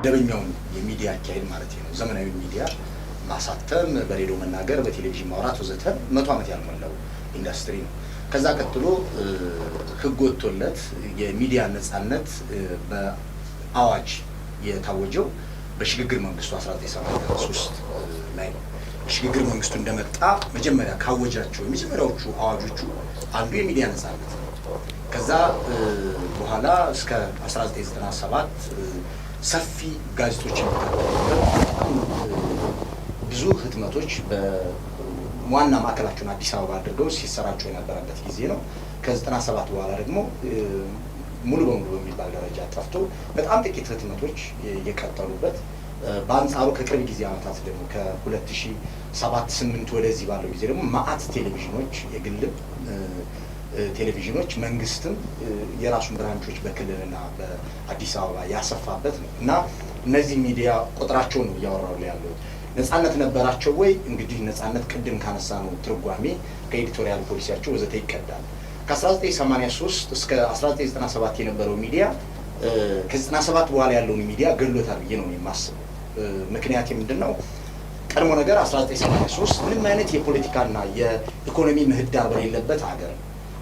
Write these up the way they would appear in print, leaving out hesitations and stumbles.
ደበኛው የሚዲያ አካሄድ ማለት ነው። ዘመናዊ ሚዲያ ማሳተም፣ በሬዲዮ መናገር፣ በቴሌቪዥን ማውራት ወዘተ 100 ዓመት ያልሞላው ኢንዱስትሪ ነው። ከዛ ቀጥሎ ህግ ወጥቶለት የሚዲያ ነጻነት በአዋጅ የታወጀው በሽግግር መንግስቱ 1983 ላይ ነው። ሽግግር መንግስቱ እንደመጣ መጀመሪያ ካወጃቸው የመጀመሪያዎቹ አዋጆቹ አንዱ የሚዲያ ነጻነት ነው። ከዛ በኋላ እስከ 1997 ሰፊ ጋዜጦች ብዙ ህትመቶች በዋና ማዕከላቸውን አዲስ አበባ አድርገው ሲሰራጩ የነበረበት ጊዜ ነው። ከ97 በኋላ ደግሞ ሙሉ በሙሉ በሚባል ደረጃ ጠፍቶ በጣም ጥቂት ህትመቶች የቀጠሉበት፣ በአንጻሩ ከቅርብ ጊዜ ዓመታት ደግሞ ከ2007-8 ወደዚህ ባለው ጊዜ ደግሞ ማአት ቴሌቪዥኖች፣ የግልም ቴሌቪዥኖች መንግስትም የራሱን ብራንቾች በክልልና በአዲስ አበባ ያሰፋበት ነው እና እነዚህ ሚዲያ ቁጥራቸው ነው እያወራሁ ያለው። ነጻነት ነበራቸው ወይ? እንግዲህ ነጻነት ቅድም ካነሳ ነው ትርጓሜ ከኤዲቶሪያል ፖሊሲያቸው ወዘተ ይቀዳል። ከ1983 እስከ 1997 የነበረው ሚዲያ ከ97 በኋላ ያለውን ሚዲያ ገሎታል ብዬ ነው የማስበው። ምክንያት ምንድነው? ቀድሞ ነገር 1983 ምንም አይነት የፖለቲካና የኢኮኖሚ ምህዳር በሌለበት ሀገር፣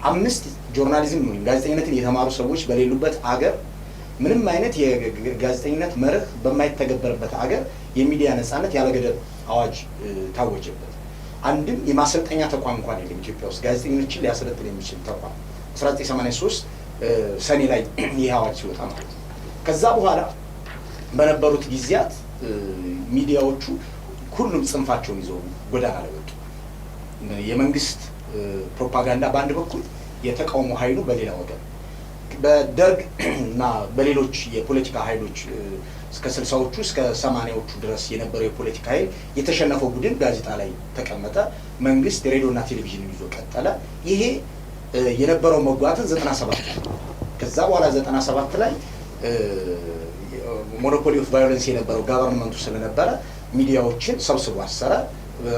5 ጆርናሊዝም ወይም ጋዜጠኝነትን የተማሩ ሰዎች በሌሉበት ሀገር፣ ምንም አይነት የጋዜጠኝነት መርህ በማይተገበርበት ሀገር የሚዲያ ነጻነት ያለገደብ አዋጅ ታወጀበት። አንድም የማሰልጠኛ ተቋም እንኳን የለም ኢትዮጵያ ውስጥ ጋዜጠኞችን ሊያሰለጥን የሚችል ተቋም 1983 ሰኔ ላይ ይህ አዋጅ ሲወጣ ማለት ነው። ከዛ በኋላ በነበሩት ጊዜያት ሚዲያዎቹ ሁሉም ጽንፋቸውን ይዘው ጎዳና ላይ ወጡ። የመንግስት ፕሮፓጋንዳ በአንድ በኩል፣ የተቃውሞ ኃይሉ በሌላ ወገን። በደርግ እና በሌሎች የፖለቲካ ኃይሎች እስከ 60ዎቹ እስከ 80ዎቹ ድረስ የነበረው የፖለቲካ ኃይል የተሸነፈው ቡድን ጋዜጣ ላይ ተቀመጠ። መንግስት ሬዲዮና ቴሌቪዥን ይዞ ቀጠለ። ይሄ የነበረው መጓተት 97 ከዛ በኋላ 97 ላይ ሞኖፖሊ ኦፍ ቫዮለንስ የነበረው ጋቨርንመንቱ ስለነበረ ሚዲያዎችን ሰብስቦ አሰረ።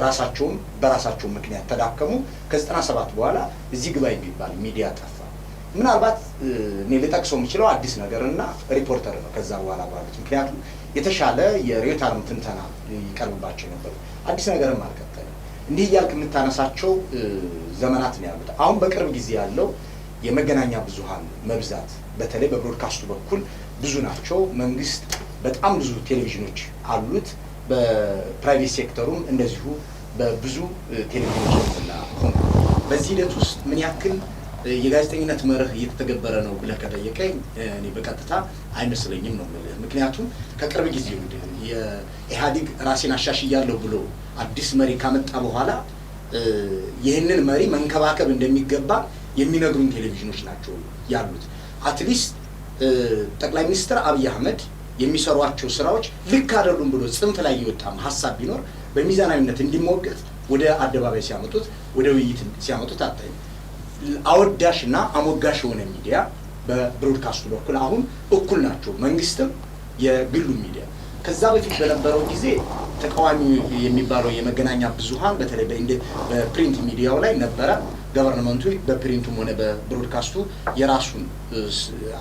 ራሳቸውን በራሳቸው ምክንያት ተዳከሙ። ከ97 በኋላ እዚህ ግባ የሚባል ሚዲያ ጠፋ። ምናልባት እኔ ልጠቅሰው የምችለው አዲስ ነገርና ሪፖርተር ነው ከዛ በኋላ ባሉት። ምክንያቱም የተሻለ የርዕዮተ ዓለም ትንተና ይቀርብባቸው ነበር። አዲስ ነገርም አልቀጠለም። እንዲህ እያልክ የምታነሳቸው ዘመናት ነው ያሉት። አሁን በቅርብ ጊዜ ያለው የመገናኛ ብዙሃን መብዛት በተለይ በብሮድካስቱ በኩል ብዙ ናቸው። መንግስት በጣም ብዙ ቴሌቪዥኖች አሉት። በፕራይቬት ሴክተሩም እንደዚሁ በብዙ ቴሌቪዥኖች ሆነ። በዚህ ሂደት ውስጥ ምን ያክል የጋዜጠኝነት መርህ እየተተገበረ ነው ብለህ ከጠየቀኝ እኔ በቀጥታ አይመስለኝም ነው የምልህ። ምክንያቱም ከቅርብ ጊዜ ወዲህ የኢህአዴግ ራሴን አሻሽያለሁ ብሎ አዲስ መሪ ካመጣ በኋላ ይህንን መሪ መንከባከብ እንደሚገባ የሚነግሩን ቴሌቪዥኖች ናቸው ያሉት። አትሊስት ጠቅላይ ሚኒስትር አብይ አህመድ የሚሰሯቸው ስራዎች ልክ አይደሉም ብሎ ጽንፍ ላይ የወጣም ሀሳብ ቢኖር በሚዛናዊነት እንዲሞገት ወደ አደባባይ ሲያመጡት፣ ወደ ውይይት ሲያመጡት አታይም። አወዳሽና አሞጋሽ የሆነ ሚዲያ በብሮድካስቱ በኩል አሁን እኩል ናቸው፣ መንግስትም የግሉ ሚዲያ። ከዛ በፊት በነበረው ጊዜ ተቃዋሚ የሚባለው የመገናኛ ብዙሃን በተለይ በፕሪንት ሚዲያው ላይ ነበረ። ገቨርንመንቱ በፕሪንቱም ሆነ በብሮድካስቱ የራሱን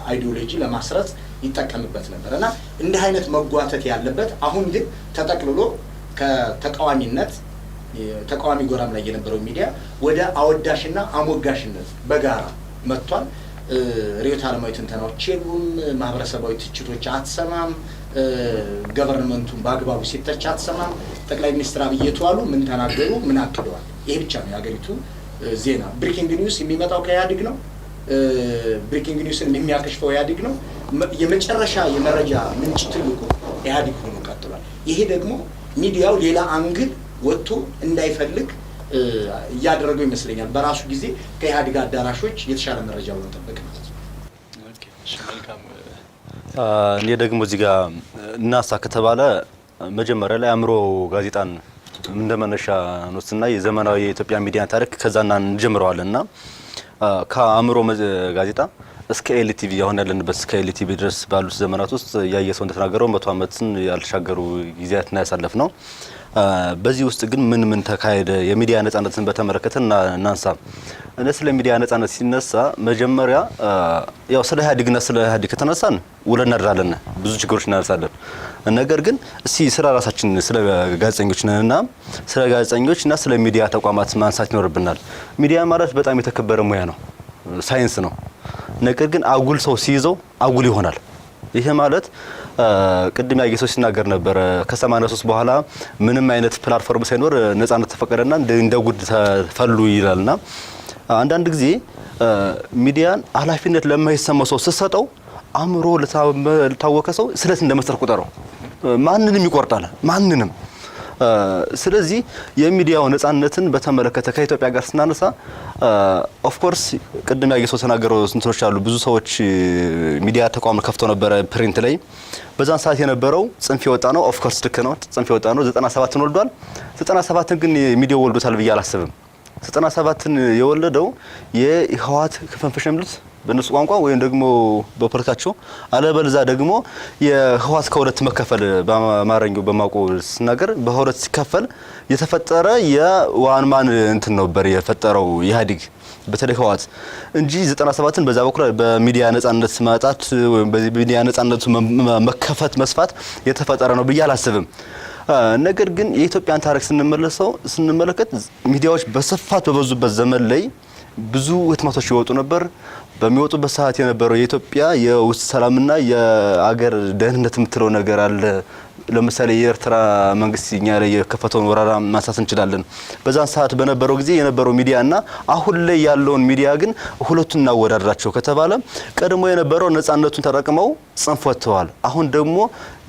አይዲዮሎጂ ለማስረጽ ይጠቀምበት ነበር እና እንዲህ አይነት መጓተት ያለበት፣ አሁን ግን ተጠቅልሎ ከተቃዋሚነት ተቃዋሚ ጎራም ላይ የነበረው ሚዲያ ወደ አወዳሽና አሞጋሽነት በጋራ መጥቷል። ርዕዮተ ዓለማዊ ትንተናዎች የሉም። ማህበረሰባዊ ትችቶች አትሰማም። ገቨርንመንቱን በአግባቡ ሲተች አትሰማም። ጠቅላይ ሚኒስትር አብይ የተዋሉ ምን ተናገሩ፣ ምን አቅደዋል፣ ይሄ ብቻ ነው የሀገሪቱ ዜና። ብሬኪንግ ኒውስ የሚመጣው ከኢህአዴግ ነው። ብሬኪንግ ኒውስን የሚያከሽፈው ኢህአዴግ ነው። የመጨረሻ የመረጃ ምንጭ ትልቁ ኢህአዴግ ሆኖ ቀጥሏል። ይሄ ደግሞ ሚዲያው ሌላ አንግል ወጥቶ እንዳይፈልግ እያደረገው ይመስለኛል። በራሱ ጊዜ ከኢህአዴግ አዳራሾች የተሻለ መረጃ በመጠበቅ ማለት ነው። ኦኬ፣ መልካም። እኔ ደግሞ እዚህ ጋር እናሳ ከተባለ መጀመሪያ ላይ አእምሮ ጋዜጣን እንደመነሻ ነውና የዘመናዊ የኢትዮጵያ ሚዲያ ታሪክ ከዛና እንጀምረዋልና ከአእምሮ ጋዜጣ እስከ ኤልቲቪ አሁን ያለንበት እስከ ኤልቲቪ ድረስ ባሉት ዘመናት ውስጥ ያየ ሰው እንደተናገረው 100 ዓመትን ያልተሻገሩ ጊዜያትን ያሳለፍ ነው። በዚህ ውስጥ ግን ምን ተካሄደ የሚዲያ ነጻነትን በተመለከተ እናንሳ። ስለ ሚዲያ ነጻነት ሲነሳ መጀመሪያ ያው ስለ ኢህአዴግና ስለ ኢህአዴግ ከተነሳን ውለን እናድራለን፣ ብዙ ችግሮች እናነሳለን። ነገር ግን እስቲ ስለ ራሳችን ስለ ጋዜጠኞች ነንና ስለ ጋዜጠኞችና ስለ ሚዲያ ተቋማት ማንሳት ይኖርብናል። ሚዲያ ማለት በጣም የተከበረ ሙያ ነው፣ ሳይንስ ነው። ነገር ግን አጉል ሰው ሲይዘው አጉል ይሆናል። ይሄ ማለት ቅድም ያየሰው ሲናገር ነበር ከ83 በኋላ ምንም አይነት ፕላትፎርም ሳይኖር ነጻነት ተፈቀደና እንደ ጉድ ተፈሉ ይላልና አንዳንድ ጊዜ ሚዲያን ኃላፊነት ለማይሰማው ሰው ሲሰጠው አእምሮ ለታወከ ሰው ስለት እንደመስጠት ቆጠረው። ማንንም ይቆርጣል ማንንም። ስለዚህ የሚዲያው ነጻነትን በተመለከተ ከኢትዮጵያ ጋር ስናነሳ ኦፍ ኮርስ ቅድም ያየሰው ተናገረው ስንቶች አሉ። ብዙ ሰዎች ሚዲያ ተቋም ከፍተው ነበረ ፕሪንት ላይ በዛን ሰዓት የነበረው ጽንፍ የወጣ ነው። ኦፍ ኮርስ ልክ ነው፣ ጽንፍ የወጣ ነው። 97ን ወልዷል። 97ን ግን ሚዲያው ወልዶታል ብዬ አላስብም። 97ን የወለደው የህወሓት ክፍፍል የሚሉት በእነሱ ቋንቋ ወይም ደግሞ በፖለቲካቸው አለበለዛ ደግሞ የህወሓት ከሁለት መከፈል በአማርኛው በማውቀው ሲናገር በሁለት ሲከፈል የተፈጠረ የዋንማን እንትን ነበር የፈጠረው ኢህአዴግ በተለይ ህወሓት እንጂ 97ን በዛ በኩል በሚዲያ ነጻነት ማጣት ወይም በሚዲያ ነጻነቱ መከፈት መስፋት የተፈጠረ ነው ብዬ አላስብም። ነገር ግን የኢትዮጵያን ታሪክ ስንመለከት ሚዲያዎች በስፋት በበዙበት ዘመን ላይ ብዙ ህትመቶች ይወጡ ነበር። በሚወጡበት ሰዓት የነበረው የኢትዮጵያ የውስጥ ሰላምና የአገር ደህንነት የምትለው ነገር አለ። ለምሳሌ የኤርትራ መንግስት እኛ ላይ የከፈተውን ወረራ ማንሳት እንችላለን። በዛን ሰዓት በነበረው ጊዜ የነበረው ሚዲያና አሁን ላይ ያለውን ሚዲያ ግን ሁለቱን እናወዳድራቸው ከተባለ ቀድሞ የነበረው ነጻነቱን ተጠቅመው ጽንፍ ወጥተዋል። አሁን ደግሞ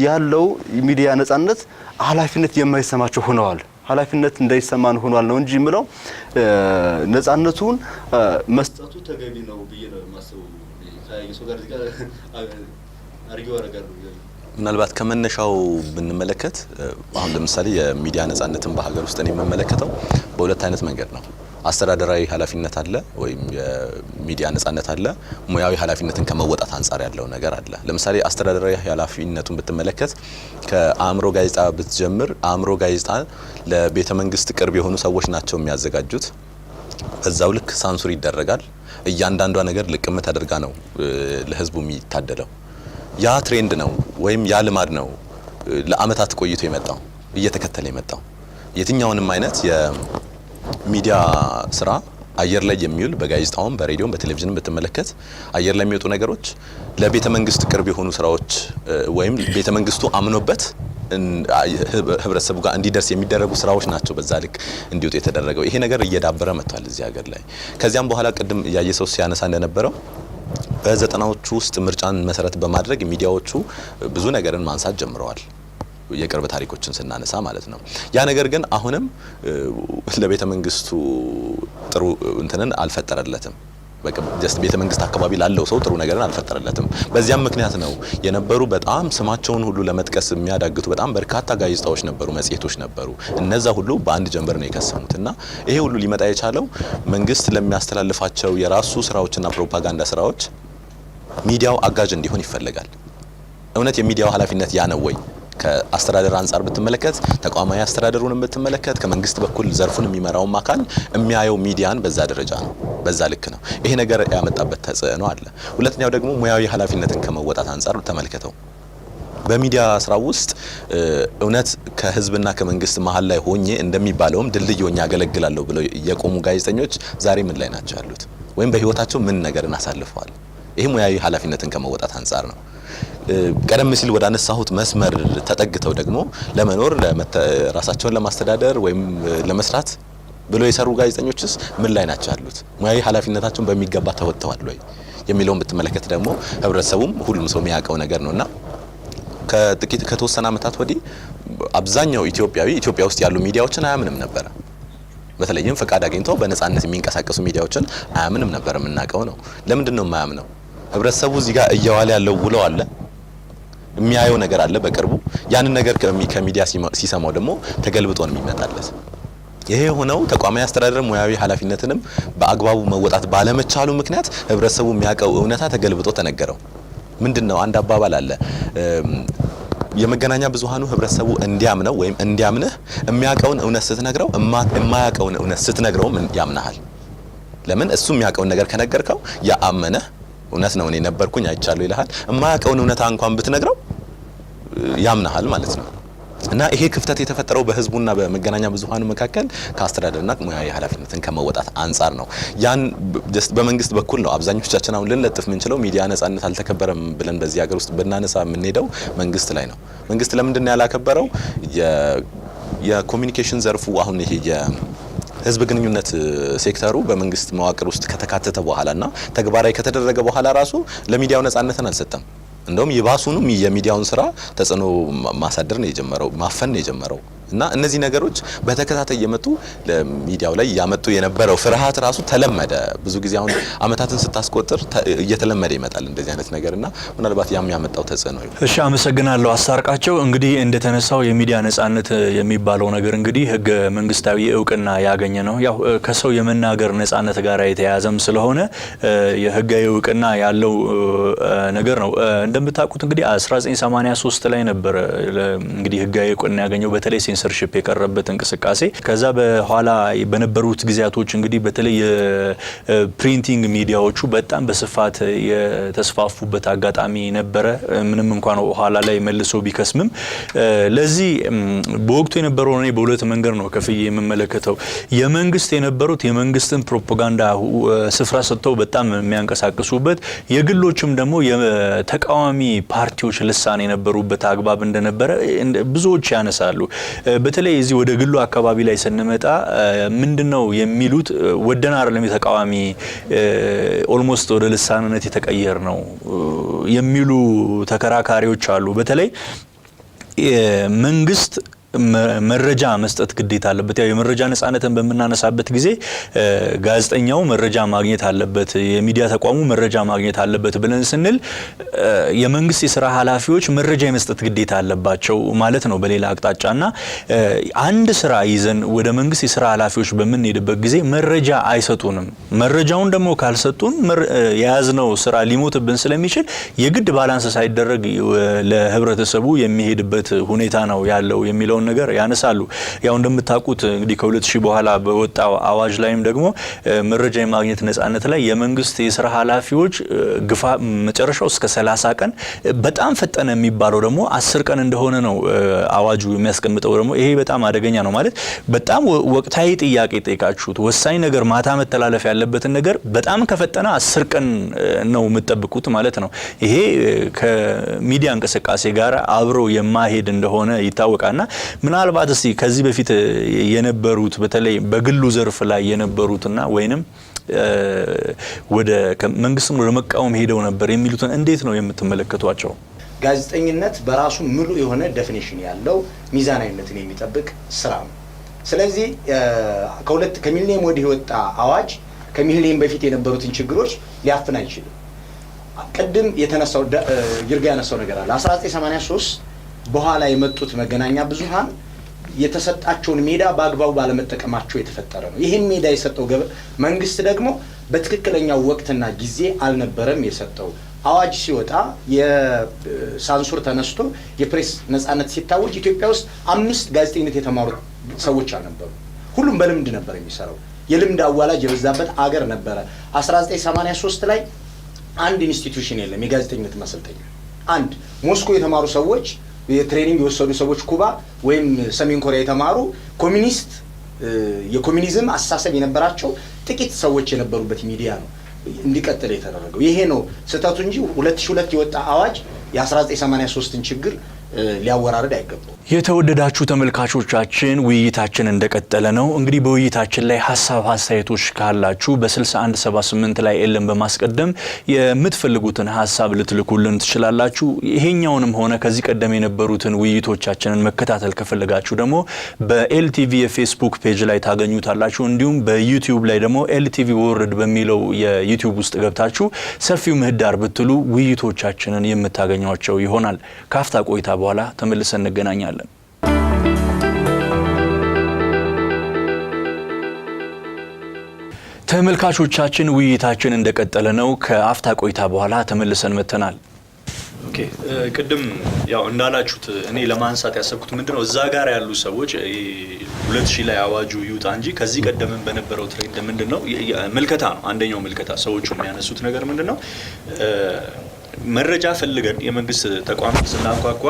ያለው ሚዲያ ነጻነት ኃላፊነት የማይሰማቸው ሆነዋል። ኃላፊነት እንዳይሰማን ሆኗል ነው እንጂ ምለው ነጻነቱን መስጠቱ ተገቢ ነው ብዬ ነው የማስበው። ከየሰው ጋር ዲጋ አርጊው አረጋለሁ። ምናልባት ከመነሻው ብንመለከት አሁን ለምሳሌ የሚዲያ ነጻነትን በሀገር ውስጥ ነው የምንመለከተው በሁለት አይነት መንገድ ነው። አስተዳደራዊ ኃላፊነት አለ ወይም የሚዲያ ነጻነት አለ። ሙያዊ ኃላፊነትን ከመወጣት አንፃር ያለው ነገር አለ። ለምሳሌ አስተዳደራዊ ኃላፊነቱን ብትመለከት ከአእምሮ ጋዜጣ ብትጀምር አእምሮ ጋዜጣ ለቤተ መንግስት ቅርብ የሆኑ ሰዎች ናቸው የሚያዘጋጁት። በዛው ልክ ሳንሱር ይደረጋል። እያንዳንዷ ነገር ልቅም ተደርጋ ነው ለህዝቡ የሚታደለው። ያ ትሬንድ ነው ወይም ያ ልማድ ነው ለአመታት ቆይቶ የመጣው እየተከተለ የመጣው የትኛውንም አይነት ሚዲያ ስራ አየር ላይ የሚውል በጋዜጣውም በሬዲዮም በቴሌቪዥንም በተመለከተ አየር ላይ የሚወጡ ነገሮች ለቤተ መንግስት ቅርብ የሆኑ ስራዎች ወይም ቤተ መንግስቱ አምኖበት ህብረተሰቡ ጋር እንዲደርስ የሚደረጉ ስራዎች ናቸው። በዛ ልክ እንዲወጡ የተደረገው ይሄ ነገር እየዳበረ መጥቷል እዚህ ሀገር ላይ። ከዚያም በኋላ ቅድም ያየሰው ሲያነሳ እንደነበረው በ90ዎቹ ውስጥ ምርጫን መሰረት በማድረግ ሚዲያዎቹ ብዙ ነገርን ማንሳት ጀምረዋል። የቅርብ ታሪኮችን ስናነሳ ማለት ነው። ያ ነገር ግን አሁንም ለቤተ መንግስቱ ጥሩ እንትንን አልፈጠረለትም። በቃ ጀስት ቤተ መንግስት አካባቢ ላለው ሰው ጥሩ ነገርን አልፈጠረለትም። በዚያም ምክንያት ነው የነበሩ በጣም ስማቸውን ሁሉ ለመጥቀስ የሚያዳግቱ በጣም በርካታ ጋዜጣዎች ነበሩ፣ መጽሔቶች ነበሩ። እነዛ ሁሉ በአንድ ጀንበር ነው የከሰሙትና ይሄ ሁሉ ሊመጣ የቻለው መንግስት ለሚያስተላልፋቸው የራሱ ስራዎችና ፕሮፓጋንዳ ስራዎች ሚዲያው አጋዥ እንዲሆን ይፈልጋል። እውነት የሚዲያው ኃላፊነት ያ ነው ወይ? ከአስተዳደር አንፃር ብትመለከት ተቋማዊ አስተዳደሩን ብትመለከት ከመንግስት በኩል ዘርፉን የሚመራው አካል የሚያየው ሚዲያን በዛ ደረጃ ነው፣ በዛ ልክ ነው። ይሄ ነገር ያመጣበት ተጽዕኖ አለ። ሁለተኛው ደግሞ ሙያዊ ኃላፊነትን ከመወጣት አንፃር ተመልከተው። በሚዲያ ስራ ውስጥ እውነት ከህዝብና ከመንግስት መሀል ላይ ሆኜ እንደሚባለውም ድልድይ ሆኜ ያገለግላለሁ ብለው የቆሙ ጋዜጠኞች ዛሬ ምን ላይ ናቸው ያሉት? ወይም በህይወታቸው ምን ነገርን አሳልፈዋል? ይሄ ሙያዊ ኃላፊነትን ከመወጣት አንፃር ነው። ቀደም ሲል ወደ አነሳሁት መስመር ተጠግተው ደግሞ ለመኖር ራሳቸውን ለማስተዳደር ወይም ለመስራት ብለው የሰሩ ጋዜጠኞችስ ምን ላይ ናቸው ያሉት? ሙያዊ ኃላፊነታቸውን በሚገባ ተወጥተዋል ወይ የሚለውን ብትመለከት ደግሞ ህብረተሰቡም ሁሉም ሰው የሚያውቀው ነገር ነውና ከተወሰነ አመታት ወዲህ አብዛኛው ኢትዮጵያዊ ኢትዮጵያ ውስጥ ያሉ ሚዲያዎችን አያምንም ነበር። በተለይም ፈቃድ አግኝተው በነጻነት የሚንቀሳቀሱ ሚዲያዎችን አያምንም ነበር። የምናውቀው ነው። ለምንድን ነው የማያምነው? ህብረተሰቡ እዚህ ጋር እየዋለ ያለው ውለው አለ፣ የሚያየው ነገር አለ በቅርቡ። ያንን ነገር ከሚዲያ ሲሰማው ደግሞ ተገልብጦ ነው የሚመጣለት። ይሄ የሆነው ተቋማዊ አስተዳደር ሙያዊ ኃላፊነትንም በአግባቡ መወጣት ባለመቻሉ ምክንያት ህብረተሰቡ የሚያውቀው እውነታ ተገልብጦ ተነገረው። ምንድነው? አንድ አባባል አለ፣ የመገናኛ ብዙሃኑ ህብረተሰቡ እንዲያምነው ወይም እንዲያምንህ የሚያቀውን እውነት ስትነግረው የማያቀውን እውነት ስትነግረውም ያምናል። ለምን እሱ የሚያቀውን ነገር ከነገርከው ያአመነ እውነት ነው እኔ ነበርኩኝ አይቻለሁ ይልሃል። የማያቀውን እውነታ እንኳን ብትነግረው ያምናል ማለት ነው። እና ይሄ ክፍተት የተፈጠረው በህዝቡና በመገናኛ ብዙሃኑ መካከል ከአስተዳደርና ሙያዊ ኃላፊነትን ከመወጣት አንጻር ነው። ያን በመንግስት በኩል ነው አብዛኞቻችን አሁን ልንለጥፍ የምንችለው ሚዲያ ነጻነት አልተከበረም ብለን በዚህ ሀገር ውስጥ ብናነሳ የምንሄደው መንግስት ላይ ነው። መንግስት ለምንድን ነው ያላከበረው? የኮሚኒኬሽን ዘርፉ አሁን ይሄ ህዝብ ግንኙነት ሴክተሩ በመንግስት መዋቅር ውስጥ ከተካተተ በኋላና ተግባራዊ ከተደረገ በኋላ ራሱ ለሚዲያው ነጻነትን አልሰጠም። እንደውም ይባሱንም የሚዲያውን ስራ ተጽዕኖ ማሳደር ነው የጀመረው፣ ማፈን ነው የጀመረው። እና እነዚህ ነገሮች በተከታታይ የመጡ ለሚዲያው ላይ ያመጡ የነበረው ፍርሃት ራሱ ተለመደ። ብዙ ጊዜ አሁን አመታትን ስታስቆጥር እየተለመደ ይመጣል እንደዚህ አይነት ነገርና ምናልባት ያም ያመጣው ተጽዕኖ ነው። እሺ አመሰግናለሁ አስታርቃቸው። እንግዲህ እንደተነሳው የሚዲያ ነጻነት የሚባለው ነገር እንግዲህ ህገ መንግስታዊ እውቅና ያገኘ ነው። ያው ከሰው የመናገር ነጻነት ጋር የተያያዘም ስለሆነ የህጋዊ እውቅና ያለው ነገር ነው። እንደምታውቁት እንግዲህ 1983 ላይ ነበር እንግዲህ ህጋዊ እውቅና ያገኘው በተለይ ሴንሰርሺፕ የቀረበት እንቅስቃሴ። ከዛ በኋላ በነበሩት ጊዜያቶች እንግዲህ በተለይ የፕሪንቲንግ ሚዲያዎቹ በጣም በስፋት የተስፋፉበት አጋጣሚ ነበረ። ምንም እንኳን ኋላ ላይ መልሶ ቢከስምም ለዚህ በወቅቱ የነበረው እኔ በሁለት መንገድ ነው ከፍዬ የምመለከተው። የመንግስት የነበሩት የመንግስትን ፕሮፓጋንዳ ስፍራ ሰጥተው በጣም የሚያንቀሳቅሱበት፣ የግሎችም ደግሞ የተቃዋሚ ፓርቲዎች ልሳን የነበሩበት አግባብ እንደነበረ ብዙዎች ያነሳሉ። በተለይ እዚህ ወደ ግሉ አካባቢ ላይ ስንመጣ ምንድነው የሚሉት ወደና አይደለም የተቃዋሚ ኦልሞስት ወደ ልሳንነት የተቀየረ ነው የሚሉ ተከራካሪዎች አሉ። በተለይ መንግስት መረጃ መስጠት ግዴታ አለበት። ያው የመረጃ ነጻነትን በመናነሳበት ጊዜ ጋዜጠኛው መረጃ ማግኘት አለበት፣ የሚዲያ ተቋሙ መረጃ ማግኘት አለበት ብለን ስንል የመንግስት የሥራ ኃላፊዎች መረጃ የመስጠት ግዴታ አለባቸው ማለት ነው በሌላ አቅጣጫና አንድ ስራ ይዘን ወደ መንግስት የሥራ ኃላፊዎች በምንሄድበት ጊዜ መረጃ አይሰጡንም። መረጃውን ደግሞ ካልሰጡን የያዝነው ስራ ሊሞትብን ስለሚችል የግድ ባላንስ ሳይደረግ ለህብረተሰቡ የሚሄድበት ሁኔታ ነው ያለው የሚለው ነገር ያነሳሉ። ያው እንደምታውቁት እንግዲህ ከ2000 በኋላ በወጣው አዋጅ ላይም ደግሞ መረጃ የማግኘት ነጻነት ላይ የመንግስት የሥራ ኃላፊዎች ግፋ መጨረሻው እስከ 30 ቀን በጣም ፈጠነ የሚባለው ደግሞ 10 ቀን እንደሆነ ነው አዋጁ የሚያስቀምጠው። ደግሞ ይሄ በጣም አደገኛ ነው ማለት በጣም ወቅታዊ ጥያቄ ጠይቃችሁት ወሳኝ ነገር ማታ መተላለፍ ያለበትን ነገር በጣም ከፈጠነ 10 ቀን ነው የምትጠብቁት ማለት ነው። ይሄ ከሚዲያ እንቅስቃሴ ጋር አብሮ የማይሄድ እንደሆነ ይታወቃልና ምናልባት እስቲ ከዚህ በፊት የነበሩት በተለይ በግሉ ዘርፍ ላይ የነበሩትና ወይንም ወደ መንግስትን ወደ መቃወም ሄደው ነበር የሚሉትን እንዴት ነው የምትመለከቷቸው? ጋዜጠኝነት በራሱ ሙሉ የሆነ ዴፊኒሽን ያለው ሚዛናዊነትን የሚጠብቅ ስራ ነው። ስለዚህ ከሚሊኒየም ወዲህ የወጣ አዋጅ ከሚሊኒየም በፊት የነበሩትን ችግሮች ሊያፍን አይችልም። ቅድም የተነሳው ይርጋ ያነሳው ነገር አለ። 1983 በኋላ የመጡት መገናኛ ብዙሃን የተሰጣቸውን ሜዳ በአግባቡ ባለመጠቀማቸው የተፈጠረ ነው። ይህን ሜዳ የሰጠው መንግስት ደግሞ በትክክለኛው ወቅትና ጊዜ አልነበረም የሰጠው። አዋጅ ሲወጣ የሳንሱር ተነስቶ የፕሬስ ነጻነት ሲታወጅ ኢትዮጵያ ውስጥ 5 ጋዜጠኝነት የተማሩ ሰዎች አልነበሩ። ሁሉም በልምድ ነበር የሚሰራው። የልምድ አዋላጅ የበዛበት አገር ነበረ። 1983 ላይ አንድ ኢንስቲትዩሽን የለም የጋዜጠኝነት ማሰልጠኛ። አንድ ሞስኮ የተማሩ ሰዎች የትሬኒንግ የወሰዱ ሰዎች ኩባ ወይም ሰሜን ኮሪያ የተማሩ ኮሚኒስት የኮሚኒዝም አስተሳሰብ የነበራቸው ጥቂት ሰዎች የነበሩበት ሚዲያ ነው እንዲቀጥል የተደረገው። ይሄ ነው ስህተቱ እንጂ 2002 የወጣ አዋጅ የ1983ን ችግር ሊያወራርድ አይገባው። የተወደዳችሁ ተመልካቾቻችን ውይይታችን እንደቀጠለ ነው። እንግዲህ በውይይታችን ላይ ሐሳብ አስተያየቶች ካላችሁ በ6178 ላይ ኤልን በማስቀደም የምትፈልጉትን ሐሳብ ልትልኩልን ትችላላችሁ። ይሄኛውንም ሆነ ከዚህ ቀደም የነበሩትን ውይይቶቻችንን መከታተል ከፈለጋችሁ ደግሞ በኤልቲቪ የፌስቡክ ፔጅ ላይ ታገኙታላችሁ። እንዲሁም በዩቲዩብ ላይ ደግሞ ኤልቲቪ ወርልድ በሚለው የዩቲዩብ ውስጥ ገብታችሁ ሰፊው ምህዳር ብትሉ ውይይቶቻችንን የምታገኟቸው ይሆናል። ካፍታ ቆይታ በኋላ ተመልሰን እንገናኛለን። ተመልካቾቻችን ውይይታችን እንደቀጠለ ነው። ከአፍታ ቆይታ በኋላ ተመልሰን መተናል። ኦኬ ቅድም ያው እንዳላችሁት እኔ ለማንሳት ያሰብኩት ምንድነው እዛ ጋር ያሉ ሰዎች 2000 ላይ አዋጁ ይውጣ እንጂ ከዚህ ቀደም በነበረው ትሬንድ ምንድነው ምልከታ ነው። አንደኛው ምልከታ ሰዎቹ የሚያነሱት ነገር ምንድነው መረጃ ፈልገን የመንግስት ተቋማት ስናንኳኳ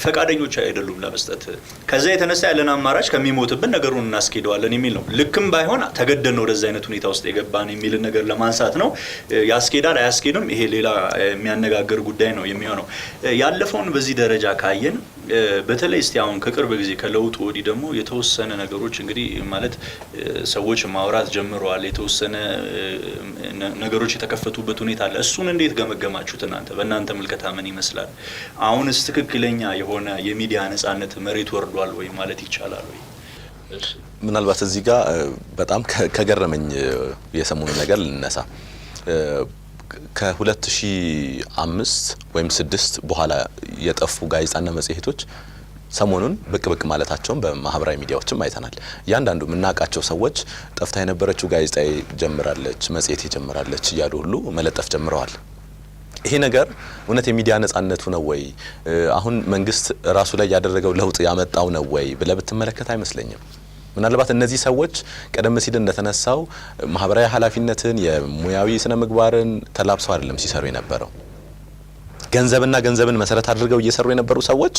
ፈቃደኞች አይደሉም ለመስጠት። ከዛ የተነሳ ያለን አማራጭ ከሚሞትብን ነገሩን እናስኬደዋለን የሚል ነው። ልክም ባይሆን ተገደን ነው ወደዛ አይነት ሁኔታ ውስጥ የገባን የሚል ነገር ለማንሳት ነው። ያስኬዳል አያስኬድም ይሄ ሌላ የሚያነጋግር ጉዳይ ነው የሚሆነው። ያለፈውን በዚህ ደረጃ ካየን በተለይ እስቲ አሁን ከቅርብ ጊዜ ከለውጡ ወዲህ ደግሞ የተወሰነ ነገሮች እንግዲህ ማለት ሰዎች ማውራት ጀምረዋል። የተወሰነ ነገሮች የተከፈቱበት ሁኔታ አለ። እሱን እንዴት ገመገማችሁት እናንተ? በእናንተ ምልከታ ምን ይመስላል? አሁንስ ትክክለኛ የሆነ የሚዲያ ነጻነት መሬት ወርዷል ወይ ማለት ይቻላል ወይ? ምናልባት እዚህ ጋር በጣም ከገረመኝ የሰሙን ነገር ልነሳ። ከ2005 ወይም 6 በኋላ የጠፉ ጋዜጣና መጽሔቶች ሰሞኑን ብቅ ብቅ ማለታቸውን በማህበራዊ ሚዲያዎችም አይተናል። ያንዳንዱ የምናውቃቸው ሰዎች ጠፍታ የነበረችው ጋዜጣ ጀምራለች፣ መጽሔት ጀምራለች እያሉ ሁሉ መለጠፍ ጀምረዋል። ይሄ ነገር እውነት የሚዲያ ነጻነቱ ነው ወይ? አሁን መንግስት ራሱ ላይ ያደረገው ለውጥ ያመጣው ነው ወይ ብለህ ብትመለከት አይመስለኝም። ምናልባት እነዚህ ሰዎች ቀደም ሲል እንደተነሳው ማህበራዊ ኃላፊነትን የሙያዊ ስነ ምግባርን ተላብሰው አይደለም ሲሰሩ የነበረው። ገንዘብና ገንዘብን መሰረት አድርገው እየሰሩ የነበሩ ሰዎች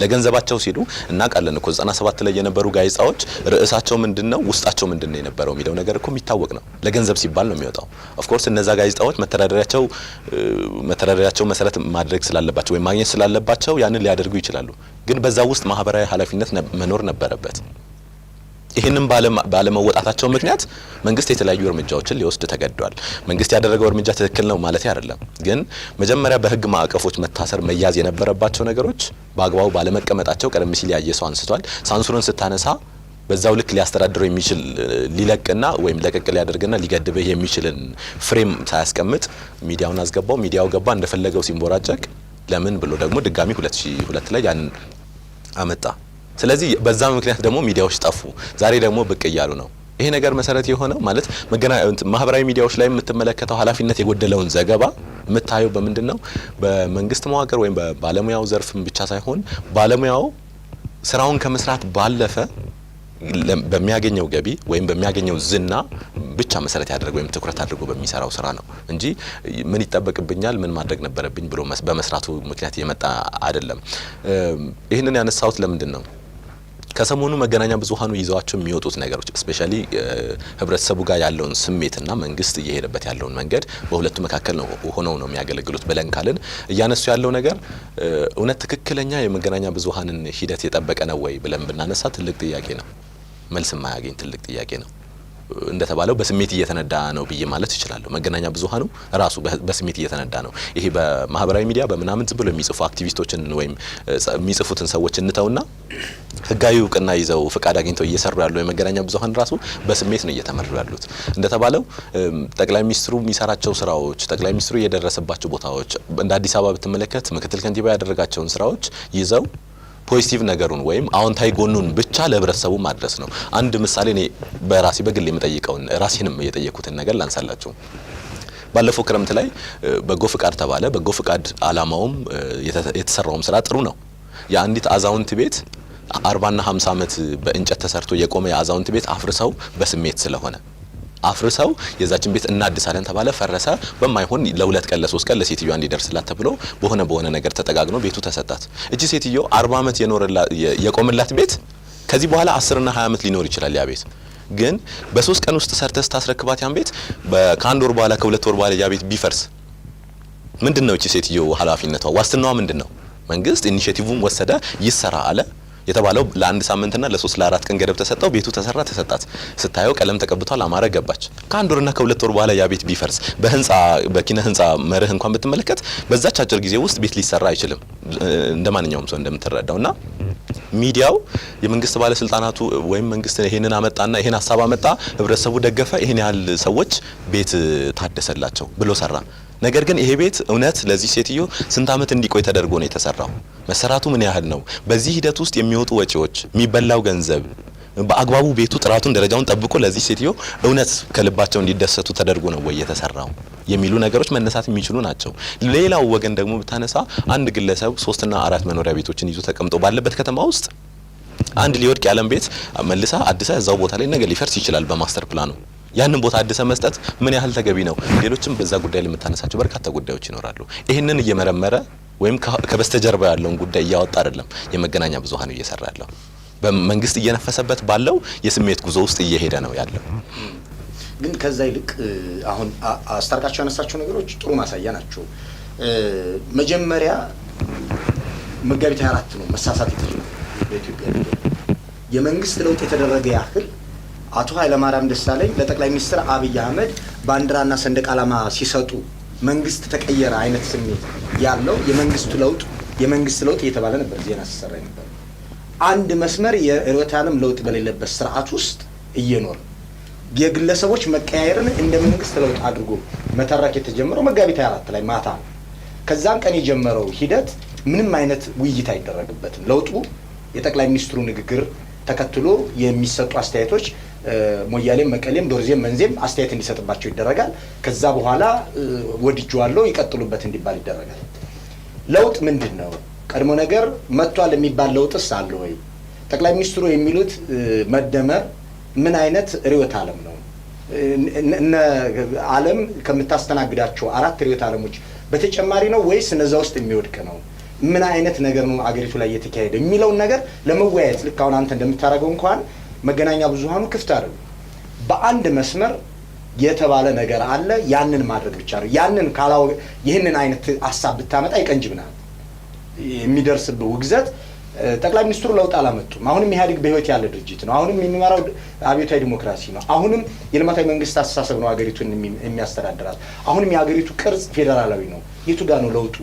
ለገንዘባቸው ሲሉ እናውቃለን እኮ 97 ላይ የነበሩ ጋዜጣዎች ርዕሳቸው ምንድነው ውስጣቸው ምንድነው የነበረው የሚለው ነገር እኮ የሚታወቅ ነው። ለገንዘብ ሲባል ነው የሚወጣው። ኦፍ ኮርስ እነዛ ጋዜጣዎች መተዳደሪያቸው መሰረት ማድረግ ስላለባቸው ወይ ማግኘት ስላለባቸው ያንን ሊያደርጉ ይችላሉ። ግን በዛ ውስጥ ማህበራዊ ኃላፊነት መኖር ነበረበት። ይህንን ባለመወጣታቸው ምክንያት መንግስት የተለያዩ እርምጃዎችን ሊወስድ ተገዷል። መንግስት ያደረገው እርምጃ ትክክል ነው ማለት አይደለም። ግን መጀመሪያ በህግ ማዕቀፎች መታሰር መያዝ የነበረባቸው ነገሮች በአግባቡ ባለመቀመጣቸው ቀደም ሲል ያየ ሰው አንስቷል። ሳንሱርን ስታነሳ በዛው ልክ ሊያስተዳድረው የሚችል ሊለቅና ወይም ለቀቅ ሊያደርግና ሊገድበው የሚችልን ፍሬም ሳያስቀምጥ ሚዲያውን አስገባው። ሚዲያው ገባ እንደፈለገው ሲንቦራጨቅ ለምን ብሎ ደግሞ ድጋሚ 2002 ላይ ያን አመጣ። ስለዚህ በዛ ምክንያት ደግሞ ሚዲያዎች ጠፉ። ዛሬ ደግሞ ብቅ እያሉ ነው። ይሄ ነገር መሰረት የሆነው ማለት ማህበራዊ ሚዲያዎች ላይ የምትመለከተው ኃላፊነት የጎደለውን ዘገባ የምታየው በምንድነው? በመንግስት መዋቅር ወይም በባለሙያው ዘርፍም ብቻ ሳይሆን ባለሙያው ስራውን ከመስራት ባለፈ በሚያገኘው ገቢ ወይም በሚያገኘው ዝና ብቻ መሰረት ያደረገ ወይም ትኩረት አድርጎ በሚሰራው ስራ ነው እንጂ ምን ይጠበቅብኛል ምን ማድረግ ነበረብኝ ብሎ በመስራቱ ምክንያት የመጣ አይደለም። ይሄንን ያነሳሁት ለምንድን ነው? ከሰሞኑ መገናኛ ብዙሃኑ ይዘዋቸው የሚወጡት ነገሮች ስፔሻሊ ህብረተሰቡ ጋር ያለውን ስሜትና መንግስት እየሄደበት ያለውን መንገድ በሁለቱ መካከል ነው ሆነው ነው የሚያገለግሉት ብለን ካልን እያነሱ ያለው ነገር እውነት ትክክለኛ የመገናኛ ብዙሃንን ሂደት የጠበቀ ነው ወይ ብለን ብናነሳ ትልቅ ጥያቄ ነው። መልስ የማያገኝ ትልቅ ጥያቄ ነው። እንደተባለው በስሜት እየተነዳ ነው ብዬ ማለት ይችላል። መገናኛ ብዙሃኑ ራሱ በስሜት እየተነዳ ነው። ይሄ በማህበራዊ ሚዲያ በመናምን ዝም ብሎ የሚጽፉ አክቲቪስቶችን ወይም የሚጽፉትን ሰዎች እንተውና ህጋዊ እውቅና ይዘው ፍቃድ አግኝተው እየሰሩ ያሉ የመገናኛ ብዙሃን ራሱ በስሜት ነው እየተመሩ ያሉት። እንደተባለው ጠቅላይ ሚኒስትሩ የሚሰራቸው ስራዎች፣ ጠቅላይ ሚኒስትሩ የደረሰባቸው ቦታዎች እንደ አዲስ አበባ ብትመለከት ምክትል ከንቲባ ያደረጋቸውን ስራዎች ይዘው ፖዚቲቭ ነገሩን ወይም አዎንታዊ ጎኑን ብቻ ለህብረተሰቡ ማድረስ ነው። አንድ ምሳሌ እኔ በራሴ በግል የምጠይቀውን ራሴንም የጠየኩትን ነገር ላንሳላችሁ። ባለፈው ክረምት ላይ በጎ ፍቃድ ተባለ። በጎ ፍቃድ አላማውም የተሰራውም ስራ ጥሩ ነው። የአንዲት አዛውንት ቤት 40 እና 50 ዓመት በእንጨት ተሰርቶ የቆመ የአዛውንት ቤት አፍርሰው በስሜት ስለሆነ አፍርሰው የዛችን ቤት እናድሳለን ተባለ። ፈረሰ። በማይሆን ለ2 ቀን ለ3 ቀን ለሴትዮዋ እንዲደርስላት ተብሎ በሆነ ነገር ተጠጋግኖ ቤቱ ተሰጣት። እቺ ሴትዮ 40 ዓመት የቆመላት ቤት ከዚህ በኋላ 10 እና 20 ዓመት ሊኖር ይችላል ያ ቤት። ግን በ3 ቀን ውስጥ ሰርተስ ታስረክባት ያን ቤት ከአንድ ወር በኋላ ከ2 ወር በኋላ ያ ቤት ቢፈርስ ምንድነው እቺ ሴትዮ ኃላፊነቷ? ዋስትናዋ ምንድነው? መንግስት ኢኒሺዬቲቭን ወሰደ፣ ይሰራ አለ የተባለው ለ1 ሳምንትና ለ3 ለ4 ቀን ገደብ ተሰጠው። ቤቱ ተሰራ፣ ተሰጣት። ስታየው ቀለም ተቀብቷል፣ አማረ፣ ገባች። ከአንድ ወርና ከ2 ወር በኋላ ያ ቤት ቢፈርስ በኪነ ህንጻ መርህ እንኳን ብትመለከት በዛች አጭር ጊዜ ውስጥ ቤት ሊሰራ አይችልም እንደማንኛውም ሰው እንደምትረዳውና ሚዲያው የመንግስት ባለስልጣናቱ ወይም መንግስት ይሄንን አመጣና ይሄን ሐሳብ አመጣ፣ ህብረተሰቡ ደገፈ፣ ይሄን ያህል ሰዎች ቤት ታደሰላቸው ብሎ ሰራ። ነገር ግን ይሄ ቤት እውነት ለዚህ ሴትዮ ስንት ዓመት እንዲቆይ ተደርጎ ነው የተሰራው? መሰራቱ ምን ያህል ነው? በዚህ ሂደት ውስጥ የሚወጡ ወጪዎች፣ የሚበላው ገንዘብ በአግባቡ ቤቱ ጥራቱን ደረጃውን ጠብቆ ለዚህ ሴትዮ እውነት ከልባቸው እንዲደሰቱ ተደርጎ ነው ወይ የተሰራው የሚሉ ነገሮች መነሳት የሚችሉ ናቸው። ሌላው ወገን ደግሞ ብታነሳ አንድ ግለሰብ 3 እና 4 መኖሪያ ቤቶችን ይዞ ተቀምጦ ባለበት ከተማ ውስጥ አንድ ሊወድቅ ያለን ቤት መልሳ አዲስ እዛው ቦታ ላይ ነገ ሊፈርስ ይችላል በማስተር ፕላኑ። ያንን ቦታ አዲስ መስጠት ምን ያህል ተገቢ ነው? ሌሎችም በዛ ጉዳይ ላይ የምታነሳቸው በርካታ ጉዳዮች ይኖራሉ። ይህንን እየመረመረ ወይም ከበስተጀርባ ያለውን ጉዳይ እያወጣ አይደለም የመገናኛ ብዙሃን እየሰራ ያለው። በመንግስት እየነፈሰበት ባለው የስሜት ጉዞ ውስጥ እየሄደ ነው ያለው። ግን ከዛ ይልቅ አሁን አስታርቃቸው ያነሳቸው ነገሮች ጥሩ ማሳያ ናቸው። መጀመሪያ መጋቢት 24 ነው መሳሳት የተጀመረው በኢትዮጵያ የመንግስት ለውጥ የተደረገ ያህል አቶ ኃይለማርያም ደሳለኝ ለጠቅላይ ሚኒስትር አብይ አህመድ ባንዲራና ሰንደቅ ዓላማ ሲሰጡ መንግስት ተቀየረ አይነት ስሜት ያለው የመንግስት ለውጥ እየተባለ ነበር ዜና ሲሰራ ነበር። አንድ መስመር የርዕዮተ ዓለም ለውጥ በሌለበት ስርዓት ውስጥ እየኖረ የግለሰቦች መቀያየርን እንደ መንግስት ለውጥ አድርጎ መተረክ የተጀመረው መጋቢት 24 ላይ ማታ ነው። ከዛም ቀን የጀመረው ሂደት ምንም አይነት ውይይት አይደረግበትም። ለውጡ የጠቅላይ ሚኒስትሩ ንግግር ተከትሎ የሚሰጡ አስተያየቶች ሞያሌም፣ መቀሌም፣ ዶርዜም፣ መንዜም አስተያየት እንዲሰጥባቸው ይደረጋል። ከዛ በኋላ ወድጄዋለሁ ይቀጥሉበት እንዲባል ይደረጋል። ለውጥ ምንድን ነው? ቀድሞ ነገር መጥቷል የሚባል ለውጥስ አለ ወይ? ጠቅላይ ሚኒስትሩ የሚሉት መደመር ምን አይነት ርዕዮተ ዓለም ነው? እነ ዓለም ከምታስተናግዳቸው 4 ርዕዮተ ዓለሞች በተጨማሪ ነው ወይስ እነዛ ውስጥ የሚወድቅ ነው? ምን አይነት ነገር ነው አገሪቱ ላይ እየተካሄደ የሚለውን ነገር ለመወያየት ልክ አሁን አንተ እንደምታደርገው እንኳን መገናኛ ብዙሃኑ ክፍት አይደሉም። በአንድ መስመር የተባለ ነገር አለ፣ ያንን ማድረግ ብቻ ነው። ያንን ይህንን አይነት ሀሳብ ብታመጣ ይቀንጅብናል። የሚደርስብህ ውግዘት ጠቅላይ ሚኒስትሩ ለውጥ አላመጡም። አሁንም ኢህአዴግ በህይወት ያለ ድርጅት ነው። አሁንም የሚመራው አብዮታዊ ዲሞክራሲ ነው። አሁንም የልማታዊ መንግስት አስተሳሰብ ነው አገሪቱን የሚያስተዳድራት። አሁንም የአገሪቱ ቅርጽ ፌዴራላዊ ነው። የቱ ጋር ነው ለውጡ?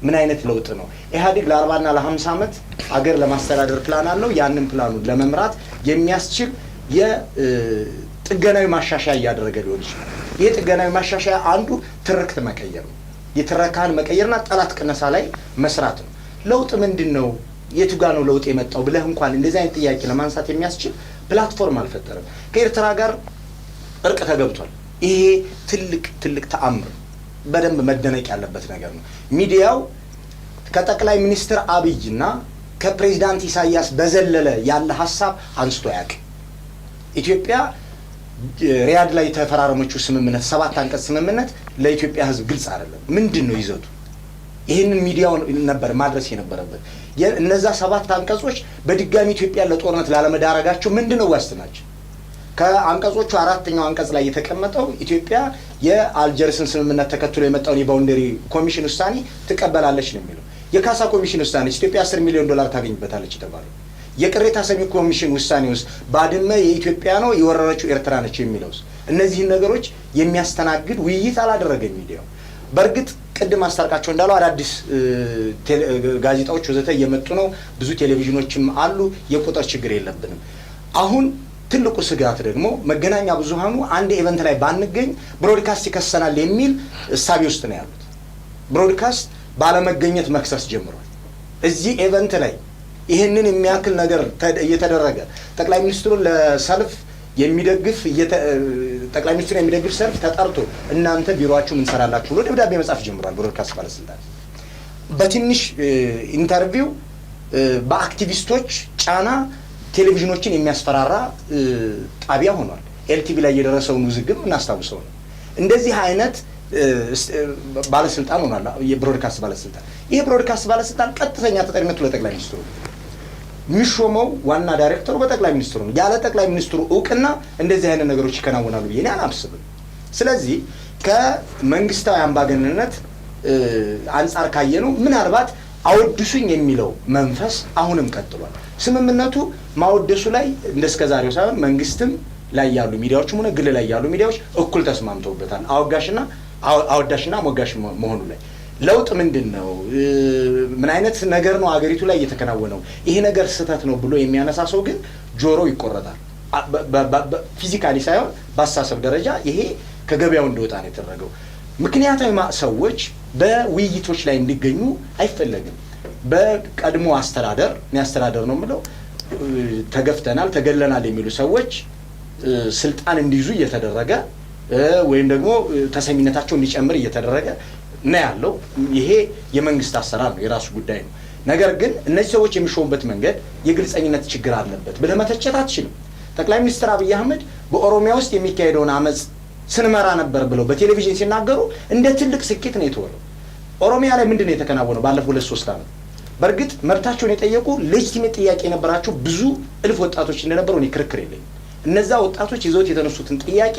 ምን አይነት ለውጥ ነው? ኢህአዴግ ለ40 እና ለ50 ዓመት አገር ለማስተዳደር ፕላን አለው። ያንን ፕላኑን ለመምራት የሚያስችል የጥገናዊ ማሻሻያ እያደረገ ሊሆን ይችላል። ይህ ጥገናዊ ማሻሻያ አንዱ ትርክት መቀየር ነው። የትረካን መቀየርና ጠላት ቅነሳ ላይ መስራት ነው። ለውጥ ምንድን ነው? የቱ ጋር ነው ለውጥ የመጣው ብለህ እንኳን እንደዚህ አይነት ጥያቄ ለማንሳት የሚያስችል ፕላትፎርም አልፈጠረም። ከኤርትራ ጋር እርቅ ተገብቷል። ይሄ ትልቅ ተአምር፣ በደንብ መደነቅ ያለበት ነገር ነው። ሚዲያው ከጠቅላይ ሚኒስትር አብይና ከፕሬዚዳንት ኢሳያስ በዘለለ ያለ ሀሳብ አንስቶ ያውቅ። ኢትዮጵያ ሪያድ ላይ የተፈራረመችው ስምምነት 7 አንቀጽ ስምምነት ለኢትዮጵያ ሕዝብ ግልጽ አይደለም። ምንድን ነው ይዘቱ? ይህንን ሚዲያው ነበር ማድረስ የነበረበት። እነዛ 7 አንቀጾች በድጋሚ ኢትዮጵያ ለጦርነት ላለመዳረጋቸው ምንድነው ዋስትናቸው? ከአንቀጾቹ 4ኛው አንቀጽ ላይ የተቀመጠው ኢትዮጵያ የአልጀርስን ስምምነት ተከትሎ የመጣውን የባውንደሪ ኮሚሽን ውሳኔ ትቀበላለች ነው የሚለው። የካሳ ኮሚሽን ውሳኔ ኢትዮጵያ $10 ሚሊዮን ታገኝበታለች የተባለው። የቅሬታ ሰሚ ኮሚሽን ውሳኔ ውስጥ ባድመ የኢትዮጵያ ነው የወረረችው ኤርትራ ነች የሚለውስ እነዚህን ነገሮች የሚያስተናግድ ውይይት አላደረገም ሚዲያው። በእርግጥ ቅድም አስታርቃቸው እንዳለው አዳዲስ ጋዜጣዎች ወዘተ እየመጡ ነው። ብዙ ቴሌቪዥኖችም አሉ። የቁጥር ችግር የለብንም። አሁን ትልቁ ስጋት ደግሞ መገናኛ ብዙሃኑ አንድ ኢቨንት ላይ ባንገኝ ብሮድካስት ይከሰናል የሚል እሳቤ ውስጥ ነው ያሉት። ብሮድካስት ባለመገኘት መክሰስ ጀምሯል። እዚህ ኢቨንት ላይ ይህንን የሚያክል ነገር እየተደረገ ጠቅላይ ሚኒስትሩን ለሰልፍ የሚደግፍ ጠቅላይ ሚኒስትሩን የሚደግፍ ሰልፍ ተጠርቶ እናንተ ቢሮአችሁ ምን ሰራላችሁ ብሎ ደብዳቤ መጻፍ ጀምሯል ብሮድካስት ባለስልጣን። በትንሽ ኢንተርቪው በአክቲቪስቶች ጫና ቴሌቪዥኖችን የሚያስፈራራ ጣቢያ ሆኗል። ኤልቲቪ ላይ የደረሰውን ውዝግብ እናስታውሰው ነው። እንደዚህ አይነት ባለስልጣን ሆኗል የብሮድካስት ባለስልጣን። ይሄ ብሮድካስት ባለስልጣን ቀጥተኛ ተጠሪነቱ ለጠቅላይ ሚኒስትሩ የሚሾመው ዋና ዳይሬክተሩ በጠቅላይ ሚኒስትሩ ነው። ያለ ጠቅላይ ሚኒስትሩ እውቅና እንደዚህ አይነት ነገሮች ይከናወናሉ ብዬ እኔ አላስብም። ስለዚህ ከመንግስታዊ አምባገነንነት አንጻር ካየነው ምናልባት አወድሱኝ የሚለው መንፈስ አሁንም ቀጥሏል። ስምምነቱ ማወደሱ ላይ እንደስከዛሬው ሳይሆን መንግስትም ላይ ያሉ ሚዲያዎችም ሆነ ግል ላይ ያሉ ሚዲያዎች እኩል ተስማምተውበታል። አወዳሽና ሞጋሽ መሆኑ ላይ ለውጥ ምንድን ነው? ምን አይነት ነገር ነው አገሪቱ ላይ እየተከናወነው? ይሄ ነገር ስህተት ነው ብሎ የሚያነሳ ሰው ግን ጆሮ ይቆረጣል። ፊዚካሊ ሳይሆን በአስተሳሰብ ደረጃ ይሄ ከገበያው እንደወጣ ነው የተደረገው። ምክንያታዊ ሰዎች በውይይቶች ላይ እንዲገኙ አይፈለግም። በቀድሞ አስተዳደር ነው የምለው ተገፍተናል ተገለናል የሚሉ ሰዎች ስልጣን እንዲይዙ እየተደረገ ወይም ደግሞ ተሰሚነታቸው እንዲጨምር እየተደረገ ነው ያለው። ይሄ የመንግስት አሰራር ነው፣ የራሱ ጉዳይ ነው። ነገር ግን እነዚህ ሰዎች የሚሾሙበት መንገድ የግልጸኝነት ችግር አለበት ብለህ መተቸት አትችልም። ጠቅላይ ሚኒስትር አብይ አህመድ በኦሮሚያ ውስጥ የሚካሄደውን አመጽ ስንመራ ነበር ብለው በቴሌቪዥን ሲናገሩ እንደ ትልቅ ስኬት ነው የተወራው። ኦሮሚያ ላይ ምንድነው የተከናወነው ባለፈው 2-3 ዓመት? በእርግጥ መብታቸውን የጠየቁ ሌጂቲሜት ጥያቄ የነበራቸው ብዙ እልፍ ወጣቶች እንደነበሩ እኔ ክርክር የለኝም። እነዛ ወጣቶች ይዘውት የተነሱትን ጥያቄ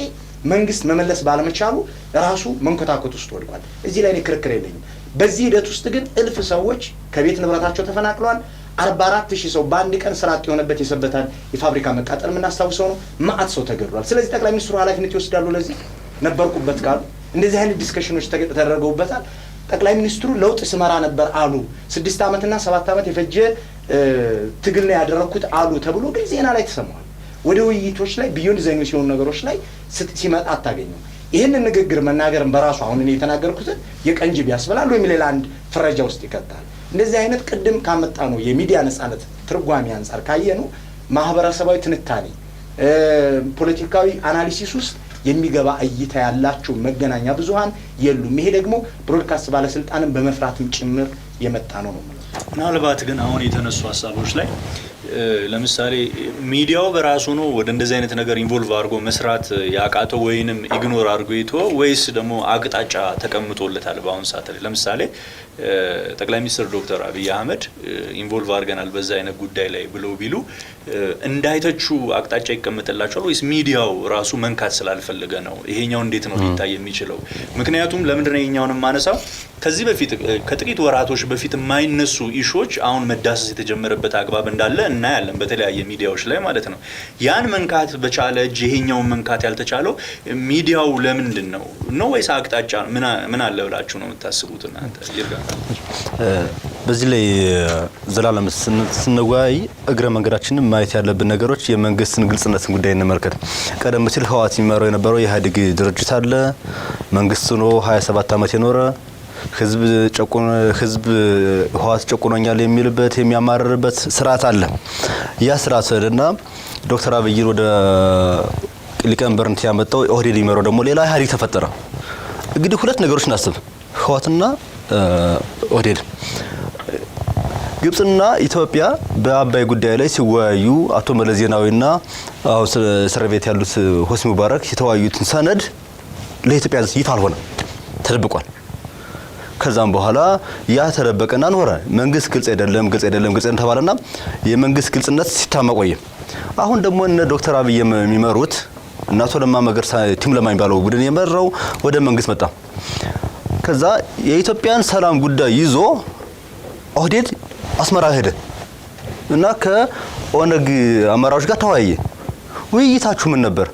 መንግስት መመለስ ባለመቻሉ ራሱ መንኮታኮት ውስጥ ወድቋል። እዚህ ላይ እኔ ክርክር የለኝም። በዚህ ሂደት ውስጥ ግን እልፍ ሰዎች ከቤት ንብረታቸው ተፈናቅለዋል። 44,000 ሰው በአንድ ቀን ስራ አጥ የሆነበት የሰበታን የፋብሪካ መቃጠል የምናስታውሰው ነው። ማአት ሰው ተገድሏል። ስለዚህ ጠቅላይ ሚኒስትሩ ኃላፊነት ይወስዳሉ? ለዚህ ነበርኩበት ካሉ እንደዚህ አይነት ዲስከሽኖች ተደረገውበታል። ጠቅላይ ሚኒስትሩ ለውጥ ስመራ ነበር አሉ። 6 ዓመትና 7 ዓመት የፈጀ ትግል ነው ያደረኩት አሉ ተብሎ ግን ዜና ላይ ተሰማዋል። ወደ ውይይቶች ላይ ቢዮንድ ዘ ኒውስ የሆኑ ነገሮች ላይ ሲመጣ አታገኘው። ይህንን ንግግር መናገርን በራሱ አሁን እኔ የተናገርኩትን የቀንጅብ ያስበላል ወይም ሌላ አንድ ፍረጃ ውስጥ ይከታል። እንደዚህ አይነት ቅድም ካመጣ ነው የሚዲያ ነጻነት ትርጓሜ አንጻር ካየኑ ማህበረሰባዊ ትንታኔ ፖለቲካዊ አናሊሲስ ውስጥ የሚገባ እይታ ያላቸው መገናኛ ብዙሃን የሉም። ይሄ ደግሞ ብሮድካስት ባለስልጣንን በመፍራትም ጭምር የመጣ ነው ነው። ምናልባት ግን አሁን የተነሱ ሀሳቦች ላይ ለምሳሌ ሚዲያው በራሱ ነው ወደ እንደዚህ አይነት ነገር ኢንቮልቭ አድርጎ መስራት ያቃተው ወይንም ኢግኖር አድርጎ ይተው ወይስ ደግሞ አቅጣጫ ተቀምጦለታል? በአሁን ሰዓት ላይ ለምሳሌ ጠቅላይ ሚኒስትር ዶክተር አብይ አህመድ ኢንቮልቭ አድርገናል በዛ አይነት ጉዳይ ላይ ብለው ቢሉ እንዳይተቹ አቅጣጫ ይቀመጥላቸዋል ወይስ ሚዲያው ራሱ መንካት ስላልፈለገ ነው? ይሄኛው እንዴት ነው ሊታይ የሚችለው? ምክንያቱም ለምንድነው ይሄኛውን ማነሳው ከዚህ በፊት ከጥቂት ወራቶች በፊት የማይነሱ ኢሹዎች አሁን መዳሰስ የተጀመረበት አግባብ እንዳለ እናያለን በተለያየ ሚዲያዎች ላይ ማለት ነው። ያን መንካት በቻለ እጅ ይሄኛውን መንካት ያልተቻለው ሚዲያው ለምንድን ነው ነው ወይስ አቅጣጫ ምን አለ ብላችሁ ነው የምታስቡት እናንተ? ይርጋ በዚህ ላይ ዘላለም ስንወያይ እግረ መንገዳችንን ማየት ያለብን ነገሮች የመንግስትን ግልጽነትን ጉዳይ እንመልከት። ቀደም ሲል ህወሓት የሚመራው የነበረው የኢህአዴግ ድርጅት አለ። መንግስት ነው 27 ዓመት የኖረ ህዝብ ህወሓት ጨቁኖኛል የሚልበት የሚያማርርበት ስርዓት አለ። ያ ስርዓት እና ዶክተር አብይን ወደ ሊቀመንበርነት ያመጣው ኦህዴድ የሚመራው ደግሞ ሌላ ኢህአዴግ ተፈጠረ። እንግዲህ ሁለት ነገሮች እናስብ፣ ህወሓትና ኦህዴድ። ግብጽና ኢትዮጵያ በአባይ ጉዳይ ላይ ሲወያዩ አቶ መለስ ዜናዊና አሁን እስር ቤት ያሉት ሆስኒ ሙባረክ የተወያዩትን ሰነድ ለኢትዮጵያ ይፋ አልሆነም፣ ተደብቋል። ከዛም በኋላ ያ ተደበቀና ኖረ። መንግስት ግልጽ አይደለም ተባለና የመንግስት ግልጽነት ሲታማ ቆየ። አሁን ደግሞ እነ ዶክተር አብይ የሚመሩት እና አቶ ለማ መገርሳ ቲም ለማ የሚባለው ቡድን የመራው ወደ መንግስት መጣ። ከዛ የኢትዮጵያን ሰላም ጉዳይ ይዞ ኦህዴድ አስመራ ሄደ እና ከኦነግ አመራሮች ጋር ተወያየ። ውይይታችሁ ምን ነበር?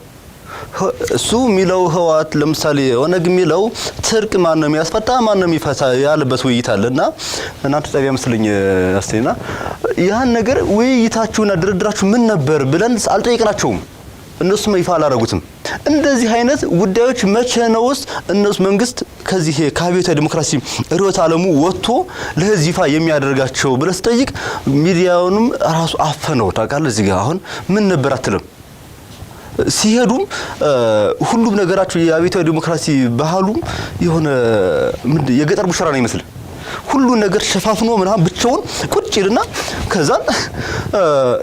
እሱ የሚለው ህወሓት ለምሳሌ ኦነግ የሚለው ትርቅ ማን ነው የሚያስፈታ ማን ነው የሚፈታ ያለበት ውይይት አለና እናንተ ጣቢያ መስለኝ አስተና ያን ነገር ውይይታችሁና ድርድራችሁ ምን ነበር ብለን አልጠየቅናቸውም። እነሱም ይፋ አላደረጉትም። እንደዚህ አይነት ጉዳዮች መቼ ነው ውስጥ እነሱ መንግስት ከዚህ ከአብዮታዊ ዲሞክራሲ ርዕዮተ ዓለሙ ወጥቶ ለህዝብ ይፋ የሚያደርጋቸው ብለህ ስትጠይቅ ሚዲያውንም ራሱ አፈነው ታውቃለህ። እዚህ ጋር አሁን ምን ነበር አትልም። ሲሄዱም ሁሉም ነገራቸው የአብዮታዊ ዲሞክራሲ ባህሉም የሆነ የገጠር ሙሽራ ነው ይመስል ሁሉ ነገር ሸፋፍኖ ምናምን ብቻውን ቁጭ ይልና ከዛን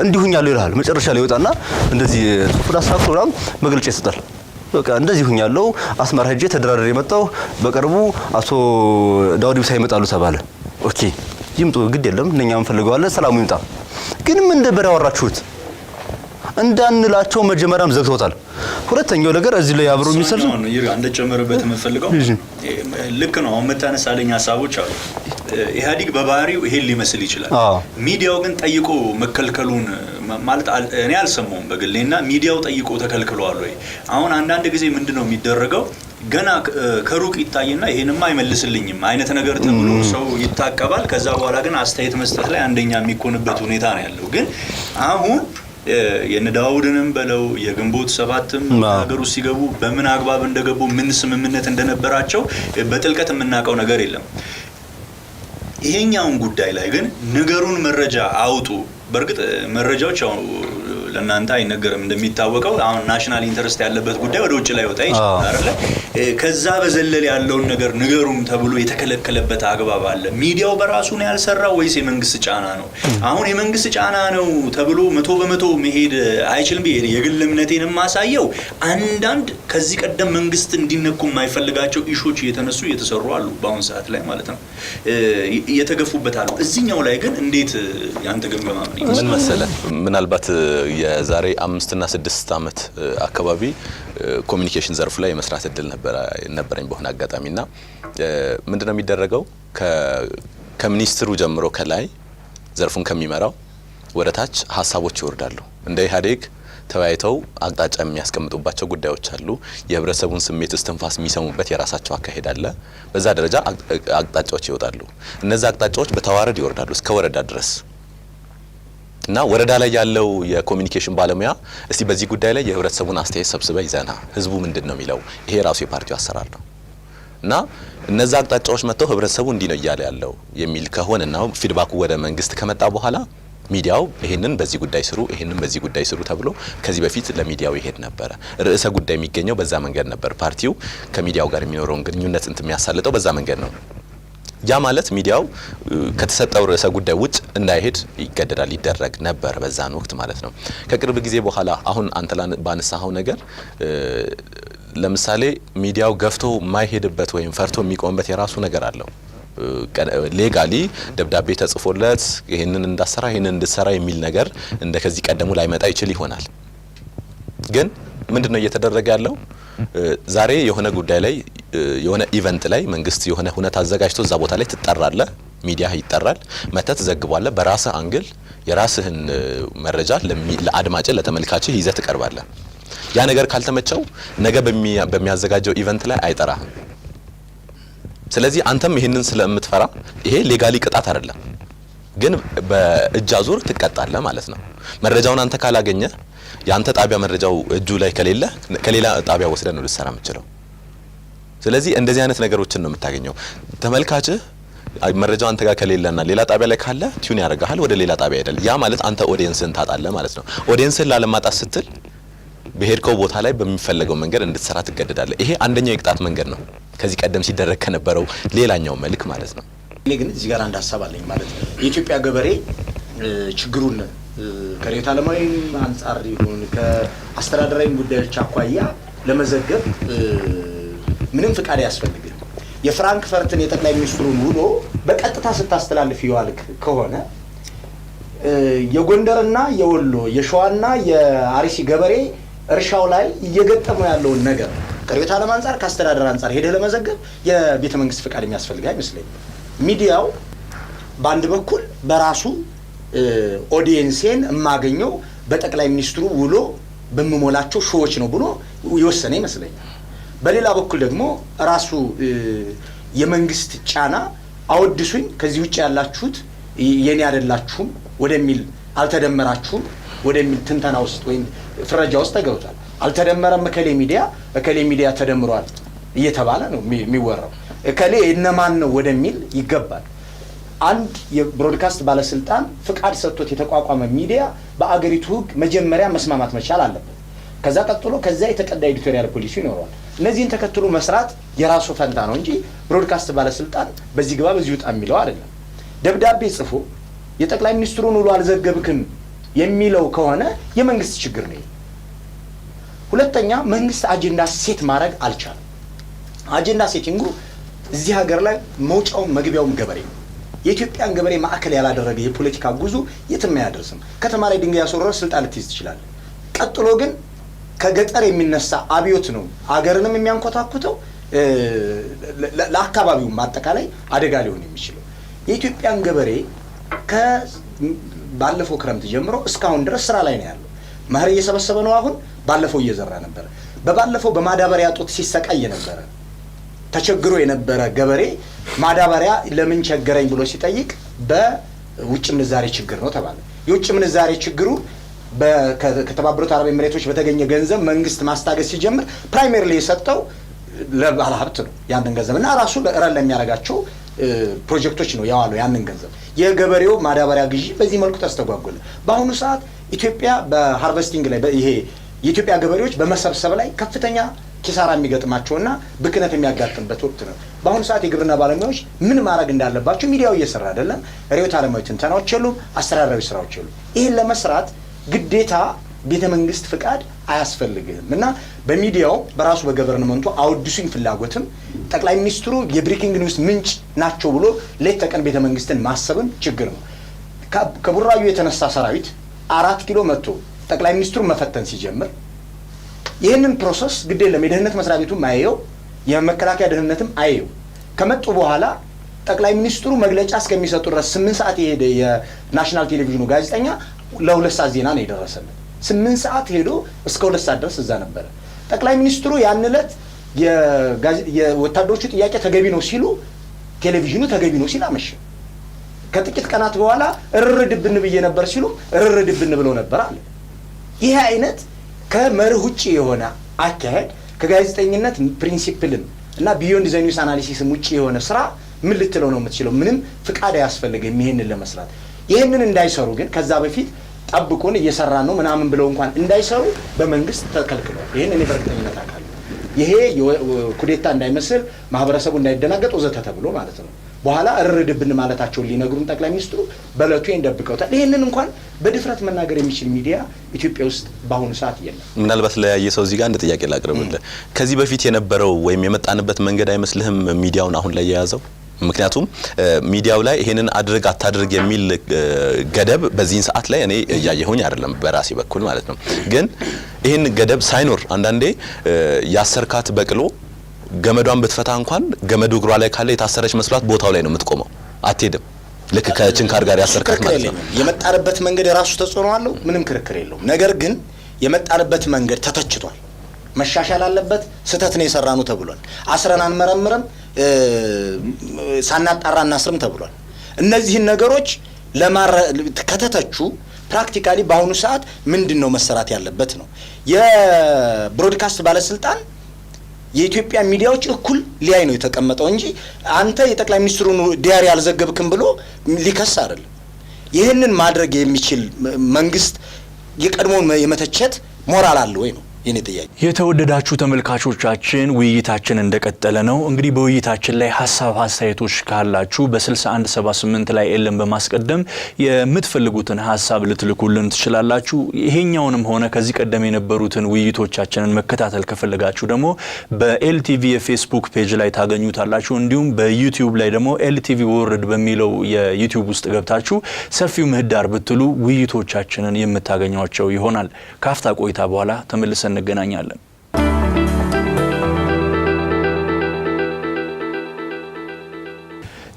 እንዲሁኛለሁ ይላል። መጨረሻ ላይ ይወጣና እንደዚህ ፍራሳፍ ፕሮግራም መግለጫ ይሰጣል። በቃ እንደዚህ ሁኛለሁ አስመራ ሄጄ ተደራደር የመጣው በቅርቡ አቶ ዳውድ ኢብሳ ይመጣሉ ተባለ። ኦኬ ይምጡ፣ ግድ የለም እኛም እንፈልገዋለን፣ ሰላሙ ይምጣ። ግን ምን ነበር ያወራችሁት እንዳንላቸው መጀመሪያም ዘግቶታል። ሁለተኛው ነገር እዚህ ላይ አብሮ የሚሰሩ ነው እንደጨመረበት የምፈልገው ልክ ነው። አሁን መታነሳለኝ ሀሳቦች አሉ። ኢህአዴግ በባህሪው ይሄን ሊመስል ይችላል። ሚዲያው ግን ጠይቆ መከልከሉን ማለት እኔ አልሰማውም በግሌና ሚዲያው ጠይቆ ተከልክሏል ወይ? አሁን አንዳንድ ጊዜ ምንድነው የሚደረገው ገና ከሩቅ ይታይና ይሄንማ አይመልስልኝም አይነት ነገር ተብሎ ሰው ይታቀባል። ከዛ በኋላ ግን አስተያየት መስጠት ላይ አንደኛ የሚኮንበት ሁኔታ ነው ያለው። ግን አሁን የነዳውድንም በለው የግንቦት ሰባትም ሀገሩ ሲገቡ በምን አግባብ እንደገቡ ምን ስምምነት እንደነበራቸው በጥልቀት የምናውቀው ነገር የለም። ይሄኛውን ጉዳይ ላይ ግን ነገሩን መረጃ አውጡ። በእርግጥ መረጃዎች ለእናንተ አይነገርም እንደሚታወቀው አሁን ናሽናል ኢንተረስት ያለበት ጉዳይ ወደ ውጭ ላይ ወጣ ይችላል አይደል? ከዛ በዘለል ያለውን ነገር ንገሩም ተብሎ የተከለከለበት አግባብ አለ። ሚዲያው በራሱ ነው ያልሰራው ወይስ የመንግስት ጫና ነው? አሁን የመንግስት ጫና ነው ተብሎ 100% መሄድ አይችልም። የግል እምነቴን ማሳየው አንዳንድ ከዚህ ቀደም መንግስት እንዲነኩ የማይፈልጋቸው ኢሹዎች እየተነሱ እየተሰሩ አሉ በአሁን ሰዓት ላይ ማለት ነው። እየተገፉበት አሉ። እዚህኛው ላይ ግን እንዴት ያንተ ግምገማ ምን መሰለ? ምናልባት የዛሬ 5 እና 6 ዓመት አካባቢ ኮሚኒኬሽን ዘርፍ ላይ የመስራት እድል ነበረኝ በሆነ አጋጣሚና ምንድነው የሚደረገው ከሚኒስትሩ ጀምሮ ከላይ ዘርፉን ከሚመራው ወደታች ሀሳቦች ይወርዳሉ። እንደ ኢህአዴግ ተወያይተው አቅጣጫ የሚያስቀምጡባቸው ጉዳዮች አሉ። የህብረተሰቡን ስሜት እስትንፋስ የሚሰሙበት የራሳቸው አካሄድ አለ። በዛ ደረጃ አቅጣጫዎች ይወጣሉ። እነዚህ አቅጣጫዎች በተዋረድ ይወርዳሉ እስከ ወረዳ ድረስ እና ወረዳ ላይ ያለው የኮሚኒኬሽን ባለሙያ እስቲ በዚህ ጉዳይ ላይ የህብረተሰቡን አስተያየት ሰብስበ ይዘና ህዝቡ ምንድነው የሚለው ይሄ ራሱ የፓርቲው አሰራር ነው። እና እነዛ አቅጣጫዎች መጥተው ህብረተሰቡ እንዲህ ነው እያለ ያለው የሚል ከሆነና ፊድባኩ ወደ መንግስት ከመጣ በኋላ ሚዲያው ይሄንን በዚህ ጉዳይ ስሩ፣ ይሄንን በዚህ ጉዳይ ስሩ ተብሎ ከዚህ በፊት ለሚዲያው ይሄድ ነበር። ርዕሰ ጉዳይ የሚገኘው በዛ መንገድ ነበር። ፓርቲው ከሚዲያው ጋር የሚኖረውን ግንኙነት የሚያሳልጠው በዛ መንገድ ነው። ያ ማለት ሚዲያው ከተሰጠው ርዕሰ ጉዳይ ውጭ እንዳይሄድ ይገደዳል፣ ይደረግ ነበር በዛን ወቅት ማለት ነው። ከቅርብ ጊዜ በኋላ አሁን አንተ ባነሳኸው ነገር ለምሳሌ ሚዲያው ገፍቶ የማይሄድበት ወይም ፈርቶ የሚቆምበት የራሱ ነገር አለው። ሌጋሊ ደብዳቤ ተጽፎለት ይሄንን እንዳሰራ ይሄንን እንድትሰራ የሚል ነገር እንደ ከዚህ ቀደሙ ላይመጣ ይችል ይሆናል። ግን ምንድነው እየተደረገ ያለው? ዛሬ የሆነ ጉዳይ ላይ የሆነ ኢቨንት ላይ መንግስት የሆነ ሁነት አዘጋጅቶ እዛ ቦታ ላይ ትጠራለህ፣ ሚዲያ ይጠራል፣ መተህ ትዘግባለህ። በራስህ አንግል የራስህን መረጃ ለአድማጭ ለተመልካችህ ይዘህ ትቀርባለህ። ያ ነገር ካልተመቸው ነገ በሚያዘጋጀው ኢቨንት ላይ አይጠራህም። ስለዚህ አንተም ይሄንን ስለምትፈራ ይሄ ሌጋሊ ቅጣት አይደለም፣ ግን በእጅ አዙር ትቀጣለህ ማለት ነው። መረጃውን አንተ ካላገኘ ያንተ ጣቢያ መረጃው እጁ ላይ ከሌላ ጣቢያ ወስደህ ነው ልትሰራ የምትችለው። ስለዚህ እንደዚህ አይነት ነገሮችን ነው የምታገኘው። ተመልካችህ መረጃው አንተ ጋር ከሌለና ሌላ ጣቢያ ላይ ካለ ቲዩን ያደርጋል፣ ወደ ሌላ ጣቢያ ይሄዳል። ያ ማለት አንተ ኦዲየንስን ታጣለህ ማለት ነው። ኦዲየንስን ላለማጣት ስትል በሄድከው ቦታ ላይ በሚፈለገው መንገድ እንድትሰራ ትገደዳለህ። ይሄ አንደኛው የቅጣት መንገድ ነው፣ ከዚህ ቀደም ሲደረግ ከነበረው ሌላኛው መልክ ማለት ነው። እኔ ግን እዚህ ጋር አንድ ሀሳብ አለኝ ማለት ነው። የኢትዮጵያ ገበሬ ችግሩን ከሬታ ዓለማዊም አንጻር ይሁን ከአስተዳደራዊ ጉዳዮች አኳያ ለመዘገብ ምንም ፍቃድ ያስፈልግም። የፍራንክፈርትን የጠቅላይ ሚኒስትሩን ውሎ በቀጥታ ስታስተላልፍ ይዋልክ ከሆነ የጎንደርና የወሎ የሸዋና የአርሲ ገበሬ እርሻው ላይ እየገጠመው ያለውን ነገር ከሬታ ዓለም አንጻር ከአስተዳደር አንጻር ሄደህ ለመዘገብ የቤተ መንግስት ፍቃድ የሚያስፈልግ አይመስለኝም። ሚዲያው በአንድ በኩል በራሱ ኦዲየንሴን የማገኘው በጠቅላይ ሚኒስትሩ ውሎ በመሞላቸው ሾዎች ነው ብሎ ይወሰነ ይመስለኛል። በሌላ በኩል ደግሞ ራሱ የመንግስት ጫና አወድሱኝ ከዚህ ውጭ ያላችሁት የኔ አይደላችሁም ወደሚል አልተደመራችሁም ወደሚል ትንተና ውስጥ ወይም ፍረጃ ውስጥ ተገብቷል። አልተደመረም እከሌ ሚዲያ ተደምሯል እየተባለ ነው የሚወራው። እከሌ እነማን ነው ወደሚል ይገባል። አንድ የብሮድካስት ባለስልጣን ፍቃድ ሰጥቶት የተቋቋመ ሚዲያ በአገሪቱ ሕግ መጀመሪያ መስማማት መቻል አለበት። ከዛ ቀጥሎ ከዛ የተቀዳ ኤዲቶሪያል ፖሊሲ ይኖረዋል። እነዚህን ተከትሎ መስራት የራሱ ፈንታ ነው እንጂ ብሮድካስት ባለስልጣን በዚህ ግባ በዚህ ውጣ የሚለው አይደለም። ደብዳቤ ጽፎ የጠቅላይ ሚኒስትሩን ውሎ አልዘገብክም የሚለው ከሆነ የመንግስት ችግር ነው። ሁለተኛ መንግስት አጀንዳ ሴት ማድረግ አልቻለም። አጀንዳ ሴቲንጉ እዚህ ሀገር ላይ መውጫውም መግቢያውም ገበሬ ነው። የኢትዮጵያን ገበሬ ማዕከል ያላደረገ የፖለቲካ ጉዞ የትም አያደርስም። ከተማ ላይ ድንጋይ ያስወረረ ስልጣን ልትይዝ ትችላለህ። ቀጥሎ ግን ከገጠር የሚነሳ አብዮት ነው አገርንም የሚያንኮታኩተው ለአካባቢውም አጠቃላይ አደጋ ሊሆን የሚችለው። የኢትዮጵያን ገበሬ ባለፈው ክረምት ጀምሮ እስካሁን ድረስ ስራ ላይ ነው ያለው። መኸር እየሰበሰበ ነው። አሁን ባለፈው እየዘራ ነበር። በባለፈው በማዳበሪያ ጦት ሲሰቃይ ነበር። ተቸግሮ የነበረ ገበሬ ማዳበሪያ ለምን ቸገረኝ ብሎ ሲጠይቅ በውጭ ምንዛሬ ችግር ነው ተባለ። የውጭ ምንዛሬ ችግሩ ከተባበሩት አረብ ኤሚሬቶች በተገኘ ገንዘብ መንግስት ማስታገስ ሲጀምር ፕራይመሪሊ የሰጠው ለባለ ሀብት ነው ያንን ገንዘብ እና ራሱ ለሚያረጋቸው ፕሮጀክቶች ነው ያዋለው ያንን ገንዘብ። የገበሬው ማዳበሪያ ግዢ በዚህ መልኩ ተስተጓጎለ። በአሁኑ ሰዓት ኢትዮጵያ በሃርቨስቲንግ ላይ ይሄ የኢትዮጵያ ገበሬዎች በመሰብሰብ ላይ ከፍተኛ ኪሳራ የሚገጥማቸውና ብክነት የሚያጋጥምበት ወቅት ነው። በአሁኑ ሰዓት የግብርና ባለሙያዎች ምን ማድረግ እንዳለባቸው ሚዲያው እየሰራ አይደለም። ርዕዮተ ዓለማዊ ትንተናዎች የሉም፣ አስተዳደራዊ ስራዎች የሉም። ይህን ለመስራት ግዴታ ቤተ መንግስት ፍቃድ አያስፈልግም እና በሚዲያው በራሱ በገቨርንመንቱ አውድሱኝ ፍላጎትም ጠቅላይ ሚኒስትሩ የብሬኪንግ ኒውስ ምንጭ ናቸው ብሎ ሌት ተቀን ቤተ መንግስትን ማሰብን ችግር ነው። ከቡራዩ የተነሳ ሰራዊት 4 ኪሎ መጥቶ ጠቅላይ ሚኒስትሩን መፈተን ሲጀምር ይህንን ፕሮሰስ ግድ የለም የደህንነት መስሪያ ቤቱም አየው፣ የመከላከያ ደህንነትም አየው። ከመጡ በኋላ ጠቅላይ ሚኒስትሩ መግለጫ እስከሚሰጡ ድረስ 8 ሰዓት የሄደ የናሽናል ቴሌቪዥኑ ጋዜጠኛ ለ2 ሰዓት ዜና ነው የደረሰልን። 8 ሰዓት ሄዶ እስከ 2 ሰዓት ድረስ እዛ ነበረ። ጠቅላይ ሚኒስትሩ ያን ዕለት የወታደሮቹ ጥያቄ ተገቢ ነው ሲሉ ቴሌቪዥኑ ተገቢ ነው ሲል አመሸ። ከጥቂት ቀናት በኋላ እርርድብን ብዬ ነበር ሲሉ እርርድብን ብለው ነበር አለ። ይህ አይነት ከመርህ ውጭ የሆነ አካሄድ ከጋዜጠኝነት ፕሪንሲፕልም እና ቢዮንድ ዘ ኒውስ አናሊሲስም ውጭ የሆነ ስራ ምን ልትለው ነው የምትችለው? ምንም ፍቃድ አያስፈልግም ይሄንን ለመስራት። ይሄንን እንዳይሰሩ ግን ከዛ በፊት ጠብቁን እየሰራን ነው ምናምን ብለው እንኳን እንዳይሰሩ በመንግስት ተከልክሏል። ይሄን እኔ በእርግጠኝነት አውቃለሁ። ይሄ ኩዴታ እንዳይመስል ማህበረሰቡ እንዳይደናገጥ ወዘተ ተብሎ ማለት ነው። በኋላ እርርድብን ማለታቸውን ሊነግሩን ጠቅላይ ሚኒስትሩ በለቱ እንደብቀውታል። ይሄንን እንኳን በድፍረት መናገር የሚችል ሚዲያ ኢትዮጵያ ውስጥ በአሁኑ ሰዓት የለም። ምናልባት ለያየ ሰው እዚህ ጋር አንድ ጥያቄ ላቅርብልህ። ከዚህ በፊት የነበረው ወይም የመጣንበት መንገድ አይመስልህም ሚዲያውን አሁን ላይ የያዘው? ምክንያቱም ሚዲያው ላይ ይሄንን አድርግ አታድርግ የሚል ገደብ በዚህን ሰዓት ላይ እኔ እያየሁኝ አይደለም በራሴ በኩል ማለት ነው። ግን ይሄን ገደብ ሳይኖር አንዳንዴ ያሰርካት በቅሎ ገመዷን ብትፈታ እንኳን ገመዱ እግሯ ላይ ካለ የታሰረች መስሏት ቦታው ላይ ነው የምትቆመው፣ አትሄድም። ልክ ከችንካር ጋር ያሰርካት ማለት ነው። የመጣንበት መንገድ የራሱ ተጽዕኖ አለው፣ ምንም ክርክር የለውም። ነገር ግን የመጣንበት መንገድ ተተችቷል፣ መሻሻል አለበት። ስህተት ነው የሰራነው ተብሏል። አስረን አንመረምርም፣ ሳናጣራ እናስርም ተብሏል። እነዚህን ነገሮች ከተተቹ ፕራክቲካሊ በአሁኑ ሰዓት ምንድነው መሰራት ያለበት ነው። የብሮድካስት ባለስልጣን የኢትዮጵያ ሚዲያዎች እኩል ሊያይ ነው የተቀመጠው እንጂ አንተ የጠቅላይ ሚኒስትሩን ዲያሪ አልዘገብክም ብሎ ሊከስ አይደለም። ይህንን ማድረግ የሚችል መንግስት የቀድሞውን የመተቸት ሞራል አለ ወይ ነው የኔ ጥያቄ። የተወደዳችሁ ተመልካቾቻችን ውይይታችን እንደቀጠለ ነው። እንግዲህ በውይይታችን ላይ ሀሳብ አስተያየቶች ካላችሁ በ6178 ላይ ኤልን በማስቀደም የምትፈልጉትን ሀሳብ ልትልኩልን ትችላላችሁ። ይሄኛውንም ሆነ ከዚህ ቀደም የነበሩትን ውይይቶቻችንን መከታተል ከፈለጋችሁ ደግሞ በኤልቲቪ የፌስቡክ ፔጅ ላይ ታገኙታላችሁ። እንዲሁም በዩቲዩብ ላይ ደግሞ ኤልቲቪ ወርልድ በሚለው የዩቲዩብ ውስጥ ገብታችሁ ሰፊው ምህዳር ብትሉ ውይይቶቻችንን የምታገኟቸው ይሆናል። ካፍታ ቆይታ በኋላ ተመልሰን እንገናኛለን።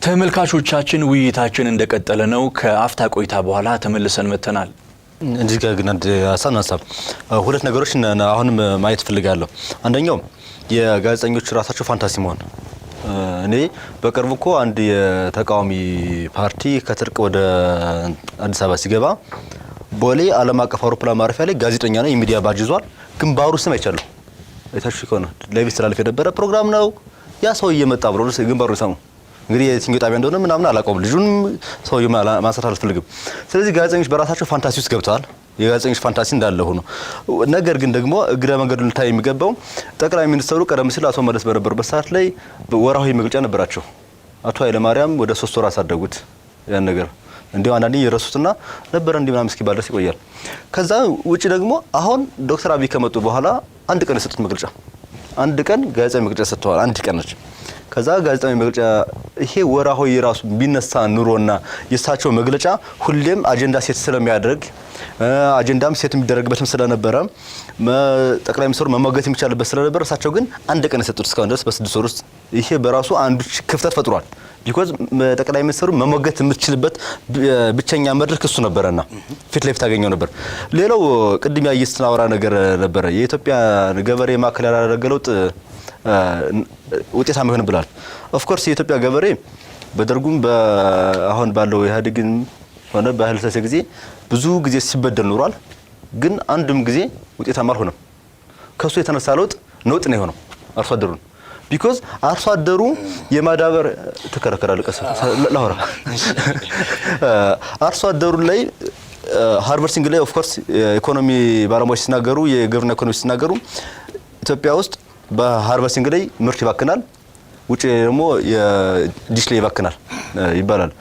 ተመልካቾቻችን ውይይታችን እንደቀጠለ ነው። ከአፍታ ቆይታ በኋላ ተመልሰን መተናል። እንጂ ግን አንድ ሀሳብ ሁለት ነገሮች አሁንም ማየት ፈልጋለሁ። አንደኛው የጋዜጠኞች ራሳቸው ፋንታሲ መሆን። እኔ በቅርቡ እኮ አንድ የተቃዋሚ ፓርቲ ከትርቅ ወደ አዲስ አበባ ሲገባ ቦሌ ዓለም አቀፍ አውሮፕላን ማረፊያ ላይ ጋዜጠኛ ነው የሚዲያ ባጅ ይዟል። ግንባሩ ስም አይቻለሁ። አይታችሁ ከሆነ ላይቭ ስትራልፍ የነበረ ፕሮግራም ነው። ያ ሰው እየመጣ ብሎ ግንባሩ ሰሙ። እንግዲህ የትኛው ጣቢያ እንደሆነ ምናምን አላውቀውም። ልጁን ሰው ማንሳት አልፈልግም። ስለዚህ ጋዜጠኞች በራሳቸው ፋንታሲ ውስጥ ገብተዋል። የጋዜጠኞች ፋንታሲ እንዳለ ሆኖ ነገር ግን ደግሞ እግረ መንገዱን ልታይ የሚገባው ጠቅላይ ሚኒስትሩ ቀደም ሲል አቶ መለስ በነበሩበት ሰዓት ላይ ወራዊ መግለጫ ነበራቸው። አቶ ኃይለማርያም ወደ 3 ወር አሳደጉት ያን ነገር እንዲሁ አንዳንዴ ይረሱትና ነበር እንዲህ ምናምን እስኪባል ድረስ ይቆያል። ከዛ ውጪ ደግሞ አሁን ዶክተር አብይ ከመጡ በኋላ አንድ ቀን የሰጡት መግለጫ አንድ ቀን ጋዜጣዊ መግለጫ ሰጥተዋል። አንድ ቀን ነች። ከዛ ጋዜጣዊ መግለጫ ይሄ ወራሆይ የራሱ ቢነሳ ኑሮና የሳቸው መግለጫ ሁሌም አጀንዳ ሴት ስለሚያደርግ አጀንዳም ሴት የሚደረግበትም ስለነበረ ጠቅላይ ሚኒስትሩ መሞገት የሚቻልበት ስለነበረ እሳቸው ግን አንድ ቀን የሰጡት እስካሁን ድረስ በ6 ወር ውስጥ ይሄ በራሱ አንዱ ክፍተት ፈጥሯል። ቢኮዝ ጠቅላይ ሚኒስትሩ መሞገት የምትችልበት ብቸኛ መድረክ እሱ ነበረና ፊት ለፊት ታገኘው ነበር። ሌላው ቅድም ያየስናወራ ነገር ነበረ የኢትዮጵያ ገበሬ ማዕከል ያደረገ ለውጥ ውጤታማ ይሆን ብሏል። ኦፍ ኮርስ የኢትዮጵያ ገበሬ በደርጉም አሁን ባለው ኢህአዴግን ሆነ በኃይለ ሥላሴ ጊዜ ብዙ ጊዜ ሲበደል ኖሯል። ግን አንድም ጊዜ ውጤታማ አልሆነም። ከሱ የተነሳ ለውጥ ነው የሆነው አርሶ አደሩን ቢኮዝ አርሶ አደሩ የማዳበር ተከራከራል ቀስ ላውራ አርሶ አደሩ ላይ ሃርቨስቲንግ ላይ ኦፍ ኮርስ ኢኮኖሚ ባለሙያዎች ሲናገሩ የግብርና ኢኮኖሚ ሲናገሩ ኢትዮጵያ ውስጥ በሃርቨስቲንግ ላይ ምርት ይባክናል ውጪ ደግሞ የዲሽ ላይ ይባክናል ይባላል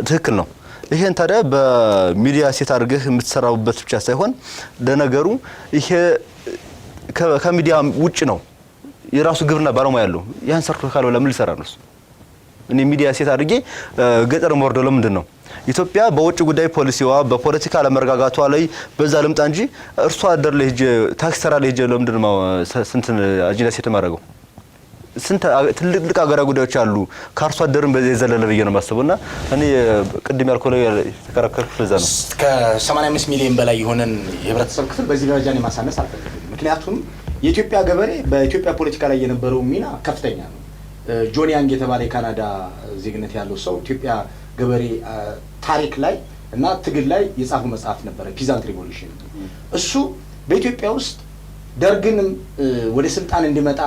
ትክክል ነው ይሄን ታዲያ በሚዲያ ሴት አድርገህ የምትሰራውበት ብቻ ሳይሆን ለነገሩ ይሄ ከሚዲያ ውጪ ነው የራሱ ግብርና ባለሙያ ያለው ያን ሰርቶ ካለው ለምን ሊሰራ ነው እኔ ሚዲያ ሴት አድርጌ ገጠር ወርዶ ለምንድን ነው ኢትዮጵያ በውጭ ጉዳይ ፖሊሲዋ በፖለቲካ ለመረጋጋቷ ላይ በዛ ልምጣ እንጂ እርሷ አደር ላይ ታክስ ተራ ላይ ለምንድን ነው ስንት አጂና ሴት ማድረገው ስንት ትልቅ አገራ ጉዳዮች አሉ ካርሶ አደርን በዚህ ዘለለ ብዬ ነው ማስበውና እኔ ቅድም ያልኩት ላይ ተከራከርኩ ለዛ ነው ከ85 ሚሊዮን በላይ የሆነን የህብረተሰብ ክፍል በዚህ ደረጃ ነው ማሳነስ አልፈልግም ምክንያቱም የኢትዮጵያ ገበሬ በኢትዮጵያ ፖለቲካ ላይ የነበረው ሚና ከፍተኛ ነው ጆን ያንግ የተባለ የካናዳ ዜግነት ያለው ሰው ኢትዮጵያ ገበሬ ታሪክ ላይ እና ትግል ላይ የጻፈ መጽሐፍ ነበር ፒዛንት ሪቮሉሽን እሱ በኢትዮጵያ ውስጥ ደርግንም ወደ ስልጣን እንዲመጣ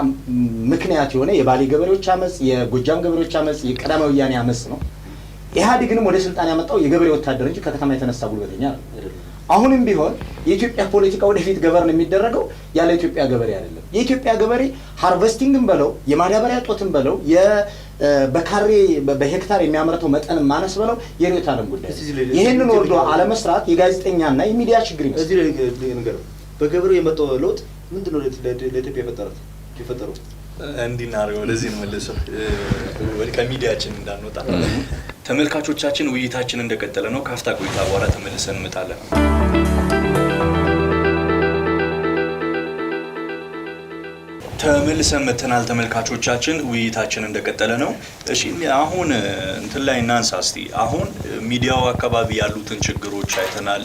ምክንያት የሆነ የባሌ ገበሬዎች አመጽ የጎጃም ገበሬዎች አመጽ የቀዳማዊ ወያኔ አመጽ ነው ኢህአዴግንም ወደ ስልጣን ያመጣው የገበሬ ወታደር እንጂ ከከተማ የተነሳ ጉልበተኛ ነው አሁንም ቢሆን የኢትዮጵያ ፖለቲካ ወደፊት ገበርን የሚደረገው ያለ ኢትዮጵያ ገበሬ አይደለም የኢትዮጵያ ገበሬ ሃርቨስቲንግን በለው የማዳበሪያ ጦትን በለው በካሬ በሄክታር የሚያመርተው መጠን ማነስ በለው የሪዮት ዓለም ጉዳይ ይሄንን ወርዶ አለመስራት የጋዜጠኛና የሚዲያ ችግር ነው እዚህ ላይ ነገር በገበሬው የመጣው ለውጥ ምንድነው ለኢትዮጵያ የፈጠረው እንዲናረው ለዚህ ነው መልሰው ከሚዲያችን እንዳንወጣ ተመልካቾቻችን ውይይታችን እንደቀጠለ ነው ካፍታ ቆይታ በኋላ ተመልሰን እንመጣለን ተመልሰን መተናል ተመልካቾቻችን ውይይታችን እንደቀጠለ ነው እሺ አሁን እንትን ላይ እናንሳ እስቲ አሁን ሚዲያው አካባቢ ያሉትን ችግሮች አይተናል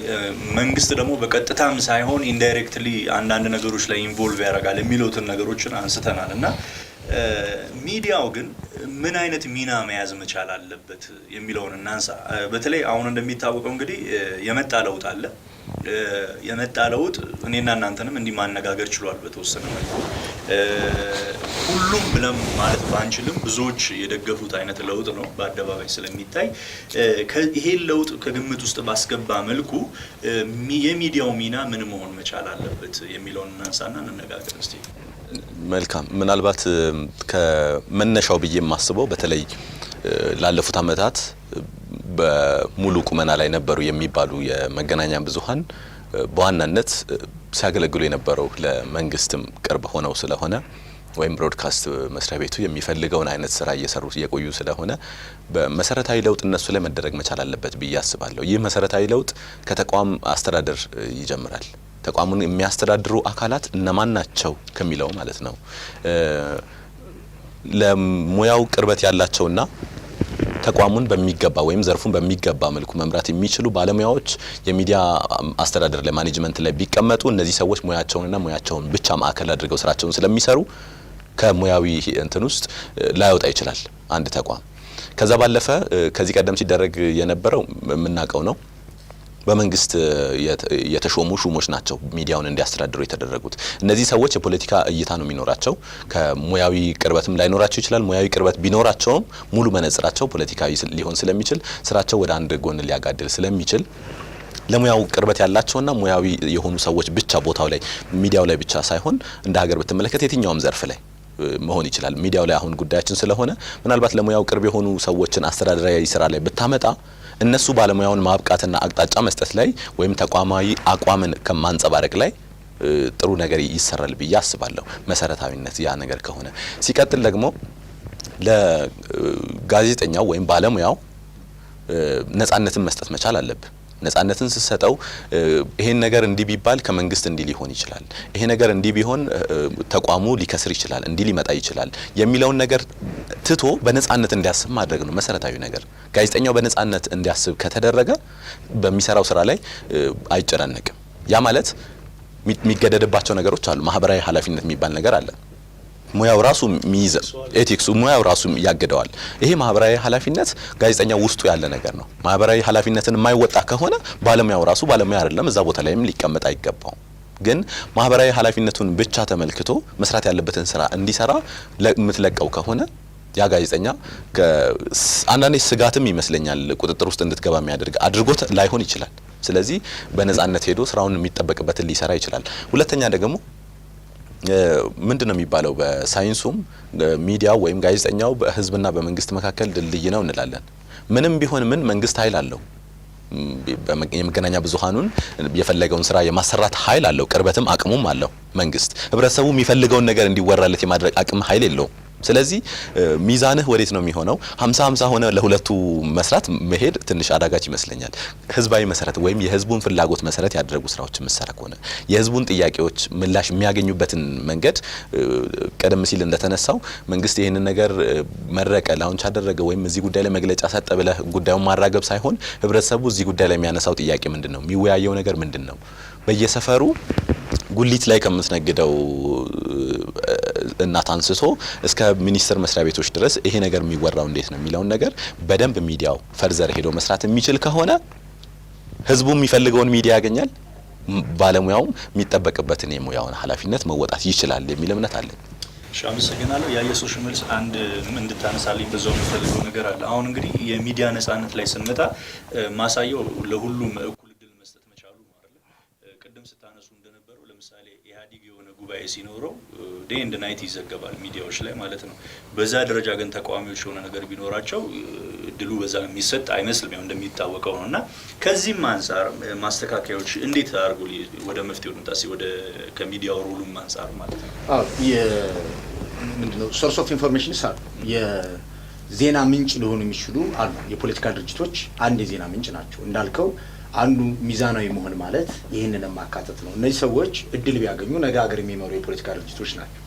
መንግስት ደግሞ በቀጥታም ሳይሆን ኢንዳይሬክትሊ አንዳንድ ነገሮች ላይ ኢንቮልቭ ያደርጋል የሚሉትን ነገሮችን አንስተናል እና ሚዲያው ግን ምን አይነት ሚና መያዝ መቻል አለበት የሚለውን እናንሳ በተለይ አሁን እንደሚታወቀው እንግዲህ የመጣ ለውጥ አለ የመጣ ለውጥ እኔና እናንተንም እንዲህ ማነጋገር ችሏል በተወሰነ መልኩ ሁሉም ብለም ማለት ባንችልም ብዙዎች የደገፉት አይነት ለውጥ ነው በአደባባይ ስለሚታይ ይሄ ለውጥ ከግምት ውስጥ ባስገባ መልኩ የሚዲያው ሚና ምን መሆን መቻል አለበት የሚለውን እናንሳና እንነጋገር እስቲ መልካም ምናልባት ከመነሻው ብዬ የማስበው በተለይ ላለፉት አመታት በሙሉ ቁመና ላይ ነበሩ የሚባሉ የመገናኛ ብዙሃን በዋናነት ሲያገለግሉ የነበረው ለመንግስትም ቅርብ ሆነው ስለሆነ ወይም ብሮድካስት መስሪያ ቤቱ የሚፈልገውን አይነት ስራ እየሰሩ እየቆዩ ስለሆነ በመሰረታዊ ለውጥ እነሱ ላይ መደረግ መቻል አለበት ብዬ አስባለሁ ይህ መሰረታዊ ለውጥ ከተቋም አስተዳደር ይጀምራል ተቋሙን የሚያስተዳድሩ አካላት እነማን ናቸው ከሚለው ማለት ነው ለሙያው ቅርበት ያላቸውና ተቋሙን በሚገባ ወይም ዘርፉን በሚገባ መልኩ መምራት የሚችሉ ባለሙያዎች የሚዲያ አስተዳደር ላይ ማኔጅመንት ላይ ቢቀመጡ እነዚህ ሰዎች ሙያቸውን ብቻ ማዕከል አድርገው ስራቸውን ስለሚሰሩ ከሙያዊ እንትን ውስጥ ላይወጣ ይችላል አንድ ተቋም ከዛ ባለፈ ከዚህ ቀደም ሲደረግ የነበረው የምናውቀው ነው በመንግስት የተሾሙ ሹሞች ናቸው ሚዲያውን እንዲያስተዳድሩ የተደረጉት እነዚህ ሰዎች የፖለቲካ እይታ ነው የሚኖራቸው ከሙያዊ ቅርበትም ላይኖራቸው ይችላል ሙያዊ ቅርበት ቢኖራቸውም ሙሉ መነጽራቸው ፖለቲካዊ ሊሆን ስለሚችል ስራቸው ወደ አንድ ጎን ሊያጋድል ስለሚችል ለሙያው ቅርበት ያላቸውና ሙያዊ የሆኑ ሰዎች ብቻ ቦታው ላይ ሚዲያው ላይ ብቻ ሳይሆን እንደ ሀገር በተመለከተ የትኛውም ዘርፍ ላይ መሆን ይችላል ሚዲያው ላይ አሁን ጉዳያችን ስለሆነ ምናልባት ለሙያው ቅርብ የሆኑ ሰዎችን አስተዳደራዊ ስራ ላይ ብታመጣ እነሱ ባለሙያውን ማብቃትና አቅጣጫ መስጠት ላይ ወይም ተቋማዊ አቋምን ከማንጸባረቅ ላይ ጥሩ ነገር ይሰራል ብዬ አስባለሁ መሰረታዊነት ያ ነገር ከሆነ ሲቀጥል ደግሞ ለጋዜጠኛው ወይም ባለሙያው ነጻነትን መስጠት መቻል አለበት ነጻነትን ሲሰጠው ይሄን ነገር እንዲ ቢባል ከመንግስት እንዲ ሊሆን ይችላል ይሄ ነገር እንዲ ቢሆን ተቋሙ ሊከስር ይችላል እንዲ ሊመጣ ይችላል የሚለውን ነገር ትቶ በነጻነት እንዲያስብ ማድረግ ነው መሰረታዊ ነገር ጋዜጠኛው በነጻነት እንዲያስብ ከተደረገ በሚሰራው ስራ ላይ አይጨናነቅም ያ ማለት የሚገደድባቸው ነገሮች አሉ ማህበራዊ ኃላፊነት የሚባል ነገር አለ ሙያው ራሱ ሚይዘ ኤቲክሱ ሙያው ራሱ ያገደዋል ይሄ ማህበራዊ ኃላፊነት ጋዜጠኛው ውስጡ ያለ ነገር ነው ማህበራዊ ኃላፊነትን የማይወጣ ከሆነ ባለሙያው ራሱ ባለሙያ አይደለም እዛ ቦታ ላይም ሊቀመጥ አይገባው ግን ማህበራዊ ኃላፊነቱን ብቻ ተመልክቶ መስራት ያለበትን ስራ እንዲሰራ ለምትለቀው ከሆነ ያ ጋዜጠኛ አንዳንዴ ስጋትም ይመስለኛል ቁጥጥር ውስጥ እንድትገባ የሚያደርግ አድርጎት ላይሆን ይችላል። ስለዚህ በነጻነት ሄዶ ስራውን የሚጠበቅበትን ሊሰራ ይችላል። ሁለተኛ ደግሞ ምንድነው የሚባለው በሳይንሱም ሚዲያው ወይም ጋዜጠኛው በህዝብና በመንግስት መካከል ድልድይ ነው እንላለን። ምንም ቢሆን ምን መንግስት ኃይል አለው። የመገናኛ ብዙሃኑን የፈለገውን ስራ የማሰራት ኃይል አለው፣ ቅርበትም አቅሙም አለው። መንግስት ህብረተሰቡ የሚፈልገውን ነገር እንዲወራለት የማድረግ አቅም ኃይል የለውም። ስለዚህ ሚዛንህ ወዴት ነው የሚሆነው? 50-50 ሆነ ለሁለቱ መስራት መሄድ ትንሽ አዳጋች ይመስለኛል። ህዝባዊ መሰረት ወይም የህዝቡን ፍላጎት መሰረት ያደረጉ ስራዎችን መሰራ ከሆነ የህዝቡን ጥያቄዎች ምላሽ የሚያገኙበትን መንገድ ቀደም ሲል እንደተነሳው መንግስት ይህንን ነገር መረቀ ላውንች አደረገ ወይም እዚህ ጉዳይ ላይ መግለጫ ሰጠ ብለህ ጉዳዩን ማራገብ ሳይሆን ህብረተሰቡ እዚህ ጉዳይ ላይ የሚያነሳው ጥያቄ ምንድነው? የሚወያየው ነገር ምንድነው? በየሰፈሩ ጉሊት ላይ ከምትነግደው እናት አንስቶ እስከ ሚኒስቴር መስሪያ ቤቶች ድረስ ይሄ ነገር የሚወራው እንዴት ነው የሚለውን ነገር በደንብ ሚዲያው ፈርዘር ሄዶ መስራት የሚችል ከሆነ ህዝቡ የሚፈልገውን ሚዲያ ያገኛል፣ ባለሙያውም የሚጠበቅበትን የሙያውን ኃላፊነት መወጣት ይችላል የሚል እምነት አለኝ። አመሰግናለሁ። የኢየሱስ መልስ አንድ እንድታነሳልኝ በዛው የምፈልገው ነገር አለ። አሁን እንግዲህ የሚዲያ ነጻነት ላይ ስንመጣ ማሳየው ለሁሉም እኩል እድል መስጠት መቻሉ ነው አይደል? ቅድም ስታነሱ እንደነበረው ለምሳሌ ኢህአዲግ የሆነ ጉባኤ ሲኖረው ዴይ ኤንድ ናይት ይዘገባል ሚዲያዎች ላይ ማለት ነው። በዛ ደረጃ ግን ተቃዋሚዎች የሆነ ነገር ቢኖራቸው እድሉ በዛ የሚሰጥ አይመስልም ያው እንደሚታወቀው ነውና ከዚህም አንፃር ማስተካከያዎች እንዴት አድርጎ ወደ መፍትሄው እንታሲ ወደ ከሚዲያው ሩሉም አንፃር ማለት ነው። ምንድነው ሶርስ ኦፍ ኢንፎርሜሽን ሳር የዜና ምንጭ ሊሆኑ የሚችሉ አሉ። የፖለቲካ ድርጅቶች አንድ የዜና ምንጭ ናቸው እንዳልከው። አንዱ ሚዛናዊ መሆን ማለት ይህንን ማካተት ነው። እነዚህ ሰዎች እድል ቢያገኙ ነገ ሀገር የሚመሩ የፖለቲካ ድርጅቶች ናቸው።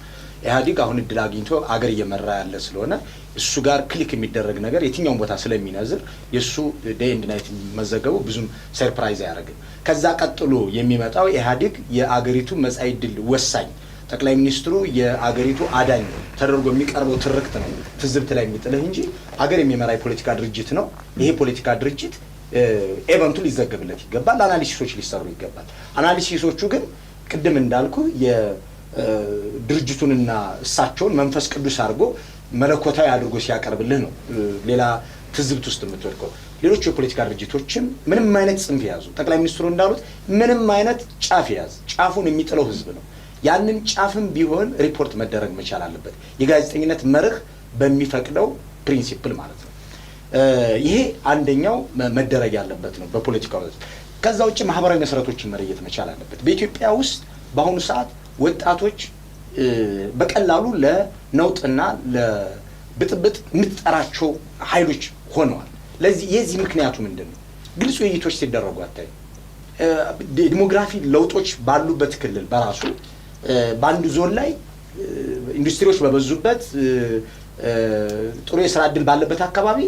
ኢህአዲግ አሁን እድል አግኝቶ ሀገር እየመራ ያለ ስለሆነ እሱ ጋር ክሊክ የሚደረግ ነገር የትኛውን ቦታ ስለሚነዝር የሱ ዴይ ኤንድ ናይት መዘገቡ ብዙም ሰርፕራይዝ አያደርግም። ከዛ ቀጥሎ የሚመጣው ኢህአዲግ የአገሪቱ መጻኢ ዕድል ወሳኝ ጠቅላይ ሚኒስትሩ የአገሪቱ አዳኝ ተደርጎ የሚቀርበው ትርክት ነው ትዝብት ላይ የሚጥልህ እንጂ ሀገር የሚመራ የፖለቲካ ድርጅት ነው። ይሄ ፖለቲካ ድርጅት ኤቨንቱ ሊዘገብለት ይገባል፣ አናሊሲሶች ሊሰሩ ይገባል። አናሊሲሶቹ ግን ቅድም እንዳልኩ የድርጅቱንና እሳቸውን መንፈስ ቅዱስ አድርጎ መለኮታዊ አድርጎ ሲያቀርብልህ ነው ሌላ ትዝብት ውስጥ የምትወድቀው። ሌሎች የፖለቲካ ድርጅቶችም ምንም አይነት ጽንፍ ያዙ፣ ጠቅላይ ሚኒስትሩ እንዳሉት ምንም አይነት ጫፍ ያዝ፣ ጫፉን የሚጥለው ህዝብ ነው። ያንን ጫፍም ቢሆን ሪፖርት መደረግ መቻል አለበት፣ የጋዜጠኝነት መርህ በሚፈቅደው ፕሪንሲፕል ማለት ነው። ይሄ አንደኛው መደረግ ያለበት ነው በፖለቲካው። ከዛ ውጭ ማህበራዊ መሰረቶችን መለየት መቻል አለበት። በኢትዮጵያ ውስጥ በአሁኑ ሰዓት ወጣቶች በቀላሉ ለነውጥና ለብጥብጥ የምትጠራቸው ኃይሎች ሆነዋል። ለዚህ የዚህ ምክንያቱ ምንድነው? ግልጽ ውይይቶች ሲደረጉ አታይ። ዲሞግራፊ ለውጦች ባሉበት ክልል በራሱ በአንድ ዞን ላይ ኢንዱስትሪዎች በበዙበት ጥሩ የስራ እድል ባለበት አካባቢ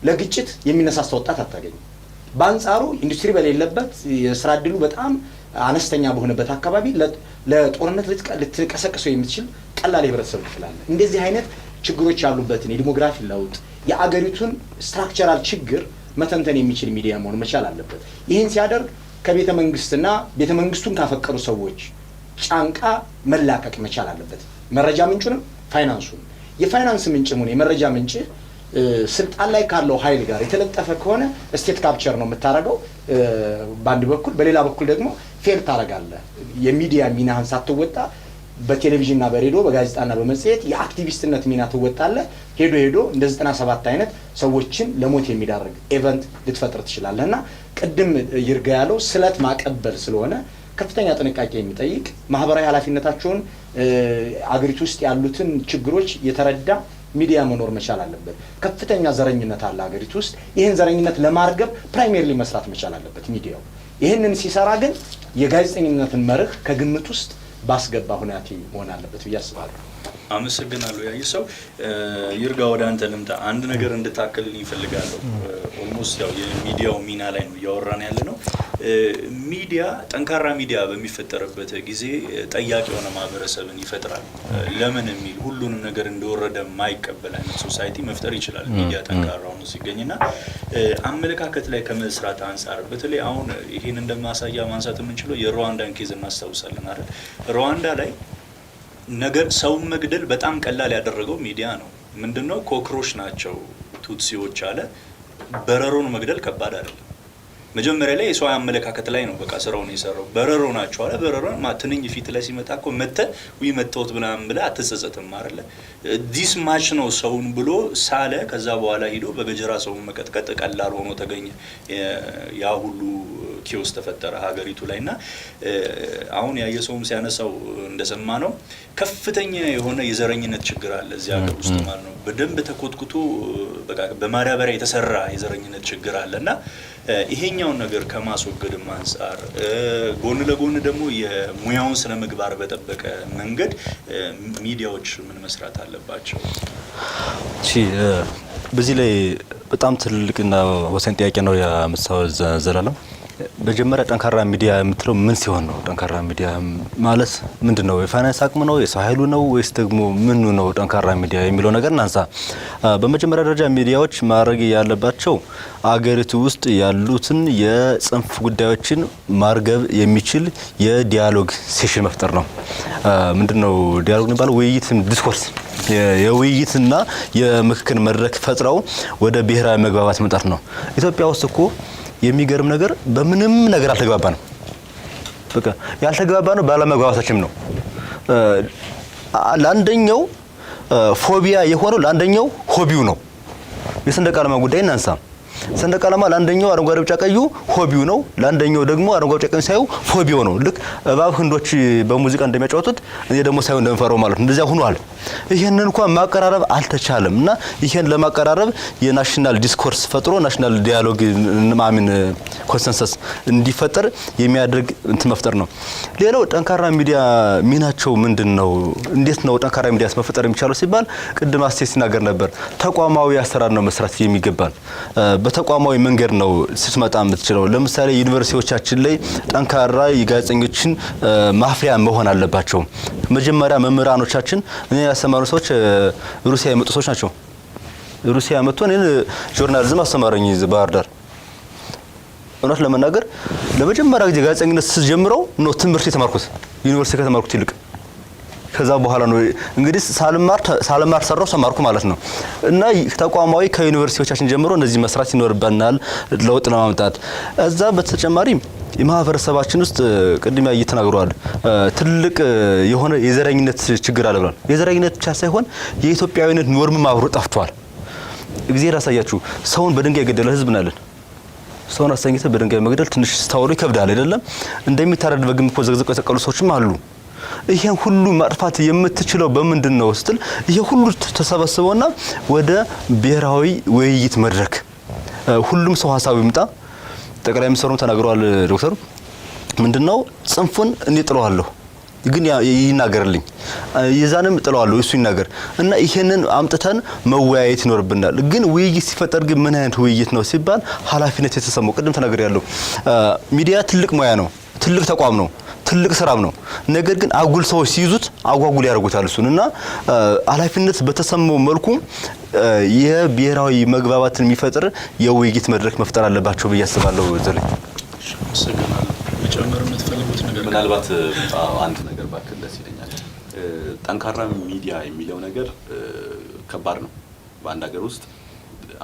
ለግጭት የሚነሳሳ ወጣት አታገኝም። በአንጻሩ ኢንዱስትሪ በሌለበት የስራ እድሉ በጣም አነስተኛ በሆነበት አካባቢ ለጦርነት ልትቀሰቅሰው የምትችል ቀላል የህብረተሰብ ክፍል አለ። እንደዚህ አይነት ችግሮች ያሉበትን የዲሞግራፊ ለውጥ የአገሪቱን ስትራክቸራል ችግር መተንተን የሚችል ሚዲያ መሆን መቻል አለበት። ይህን ሲያደርግ ከቤተ መንግስትና ቤተ መንግስቱን ካፈቀሩ ሰዎች ጫንቃ መላቀቅ መቻል አለበት። መረጃ ምንጩንም ፋይናንሱንም የፋይናንስ ምንጭም ሆነ የመረጃ ምንጭ ስልጣን ላይ ካለው ኃይል ጋር የተለጠፈ ከሆነ ስቴት ካፕቸር ነው የምታረገው በአንድ በኩል፣ በሌላ በኩል ደግሞ ፌል ታረጋለህ። የሚዲያ ሚናህን ሳትወጣ በቴሌቪዥንና በሬዲዮ በጋዜጣና በመጽሔት የአክቲቪስትነት ሚና ትወጣለህ። ሄዶ እንደ 97 አይነት ሰዎችን ለሞት የሚዳርግ ኢቨንት ልትፈጥር ትችላለህና ቅድም ይርጋ ያለው ስለት ማቀበል ስለሆነ ከፍተኛ ጥንቃቄ የሚጠይቅ ማህበራዊ ኃላፊነታቸውን አገሪቱ ውስጥ ያሉትን ችግሮች የተረዳ ሚዲያ መኖር መቻል አለበት። ከፍተኛ ዘረኝነት አለ አገሪቱ ውስጥ። ይህን ዘረኝነት ለማርገብ ፕራይሜሪሊ መስራት መቻል አለበት ሚዲያው። ይህንን ሲሰራ ግን የጋዜጠኝነትን መርህ ከግምት ውስጥ ባስገባ ሁኔታ መሆን አለበት ብዬ አስባለሁ። አመሰግናለሁ። ያይሰው ይርጋ ወደ አንተ ልምጣ። አንድ ነገር እንድታከልልኝ እፈልጋለሁ። ኦልሞስት ያው የሚዲያው ሚና ላይ ነው እያወራን ያለ ነው። ሚዲያ ጠንካራ ሚዲያ በሚፈጠርበት ጊዜ ጠያቂ የሆነ ማህበረሰብን ይፈጥራል። ለምን የሚል ሁሉንም ነገር እንደወረደ የማይቀበል አይነት ሶሳይቲ መፍጠር ይችላል ሚዲያ ጠንካራ ሆኖ ሲገኝና አመለካከት ላይ ከመስራት አንጻር በተለይ አሁን ይሄን እንደማሳያ ማንሳት የምንችለው የሩዋንዳን ኬዝ እናስታውሳለን አይደል? ሩዋንዳ ላይ ነገር ሰውን መግደል በጣም ቀላል ያደረገው ሚዲያ ነው። ምንድነው ኮክሮች ናቸው ቱትሲዎች አለ። በረሮን መግደል ከባድ አይደለም። መጀመሪያ ላይ የሰው አመለካከት ላይ ነው በቃ ስራውን የሰራው። በረሮ ናቸው አለ። በረሮን ማትንኝ ፊት ላይ ሲመጣ እኮ መተውት ምናምን ብለህ አትጸጸትም አይደለ? ዲስ ማች ነው ሰውን ብሎ ሳለ። ከዛ በኋላ ሄዶ በገጀራ ሰውን መቀጥቀጥ ቀላል ሆኖ ተገኘ። ያ ሁሉ ኪዮስ ተፈጠረ ሀገሪቱ ላይና አሁን ያየሰውም ሲያነሳው እንደሰማ ነው ከፍተኛ የሆነ የዘረኝነት ችግር አለ እዚህ ሀገር ውስጥ ማለት ነው። በደንብ ተኮትኩቶ በቃ በማዳበሪያ የተሰራ የዘረኝነት ችግር አለና ይሄኛውን ነገር ከማስወገድም አንፃር ጎን ለጎን ደግሞ የሙያውን ስነ ምግባር በጠበቀ መንገድ ሚዲያዎች ምን መስራት አለባቸው? እሺ በዚህ ላይ በጣም ትልቅና ወሳኝ ጥያቄ ነው ያመጣው ዘላለም። በመጀመሪያ ጠንካራ ሚዲያ የምትለው ምን ሲሆን ነው? ጠንካራ ሚዲያ ማለት ምንድነው? የፋይናንስ አቅም ነው? የሰው ኃይሉ ነው? ወይስ ደግሞ ምኑ ነው ጠንካራ ሚዲያ የሚለው ነገር እናንሳ። በመጀመሪያ ደረጃ ሚዲያዎች ማድረግ ያለባቸው አገሪቱ ውስጥ ያሉትን የጽንፍ ጉዳዮችን ማርገብ የሚችል የዲያሎግ ሴሽን መፍጠር ነው። ምንድነው ዲያሎግ የሚባለው? ውይይትን ዲስኮርስ የውይይትና የምክክር መድረክ ፈጥረው ወደ ብሔራዊ መግባባት መምጣት ነው። ኢትዮጵያ ውስጥ እኮ የሚገርም ነገር በምንም ነገር አልተግባባንም። በቃ ያልተግባባነው ባለመግባባታችን ነው። ለአንደኛው ፎቢያ የሆነው ለአንደኛው ሆቢው ነው። የሰንደቅ ዓላማ ጉዳይ እናንሳ። ሰንደቅ ዓላማ ለአንደኛው አረንጓዴ ቢጫ ቀዩ ሆቢው ነው፣ ለአንደኛው ደግሞ አረንጓዴ ቢጫ ቀዩ ሳይው ፎቢያው ነው። ልክ እባብ ህንዶች በሙዚቃ እንደሚያጫወቱት እኔ ደግሞ ሳይው እንደምፈራው ማለት ነው። እንደዚያ ሆኗል። ይሄንን እንኳን ማቀራረብ አልተቻለም እና ይሄን ለማቀራረብ የናሽናል ዲስኮርስ ፈጥሮ ናሽናል ዲያሎግ ማሚን ኮንሰንሰስ እንዲፈጠር የሚያደርግ እንትን መፍጠር ነው። ሌላው ጠንካራ ሚዲያ ሚናቸው ምንድነው? እንዴት ነው ጠንካራ ሚዲያ መፍጠር የሚቻለው ሲባል ቅድም አስቴ ሲናገር ነበር። ተቋማዊ አሰራር ነው መስራት የሚገባል። በተቋማዊ መንገድ ነው ስትመጣ የምትችለው። ለምሳሌ ዩኒቨርሲቲዎቻችን ላይ ጠንካራ የጋዜጠኞችን ማፍሪያ መሆን አለባቸው። መጀመሪያ መምህራኖቻችን እኔ ያስተማሩ ሰዎች ሩሲያ የመጡ ሰዎች ናቸው። ሩሲያ መጥቶ እኔን ጆርናሊዝም አስተማረኝ ባህር ዳር። እውነት ለመናገር ለመጀመሪያ ጊዜ ጋዜጠኝነት ስጀምረው ነው ትምህርት የተማርኩት ዩኒቨርሲቲ ከተማርኩት ይልቅ። ከዛ በኋላ ነው እንግዲህ ሳልማር ሰራው ተማርኩ ማለት ነው። እና ተቋማዊ ከዩኒቨርሲቲዎቻችን ጀምሮ እነዚህ መስራት ይኖርብናል ለውጥ ለማምጣት። እዛ በተጨማሪ የማህበረሰባችን ውስጥ ቅድሚያ እየተናገሯል ትልቅ የሆነ የዘረኝነት ችግር አለ ብሏል። የዘረኝነት ብቻ ሳይሆን የኢትዮጵያዊነት ኖርም አብሮ ጠፍቷል። እግዚአብሔር ያሳያችሁ። ሰውን በድንጋይ የገደለ ህዝብ ናለን። ሰውን አሰኝተ በድንጋይ መግደል ትንሽ ስታወሩ ይከብዳል አይደለም? እንደሚታረድ በግም እኮ ዘግዝቆ የተቀሉ ሰዎችም አሉ። ይሄን ሁሉ ማጥፋት የምትችለው በምንድን ነው ስትል ይሄ ሁሉ ተሰበስበውና ወደ ብሔራዊ ውይይት መድረክ ሁሉም ሰው ሀሳብ ይምጣ። ጠቅላይ ሚኒስትሩም ተናግረዋል። ዶክተር ምንድነው ጽንፉን እኔ ጥለዋለሁ ግን ይናገርልኝ የዛንም ጥለዋለሁ እሱ ይናገር እና ይሄንን አምጥተን መወያየት ይኖርብናል። ግን ውይይት ሲፈጠር ግን ምን አይነት ውይይት ነው ሲባል ኃላፊነት የተሰማው ቅድም ተናግሬያለሁ። ሚዲያ ትልቅ ሙያ ነው፣ ትልቅ ተቋም ነው፣ ትልቅ ስራም ነው። ነገር ግን አጉል ሰዎች ሲይዙት አጓጉል ያደርጉታል እሱን እና ኃላፊነት በተሰማው መልኩ የብሔራዊ መግባባትን የሚፈጥር የውይይት መድረክ መፍጠር አለባቸው ብዬ አስባለሁ። ዘላይ መጨመር የምትፈልጉት ነገር ምናልባት አንድ ነገር ባክል ደስ ይለኛል። ጠንካራ ሚዲያ የሚለው ነገር ከባድ ነው። በአንድ ሀገር ውስጥ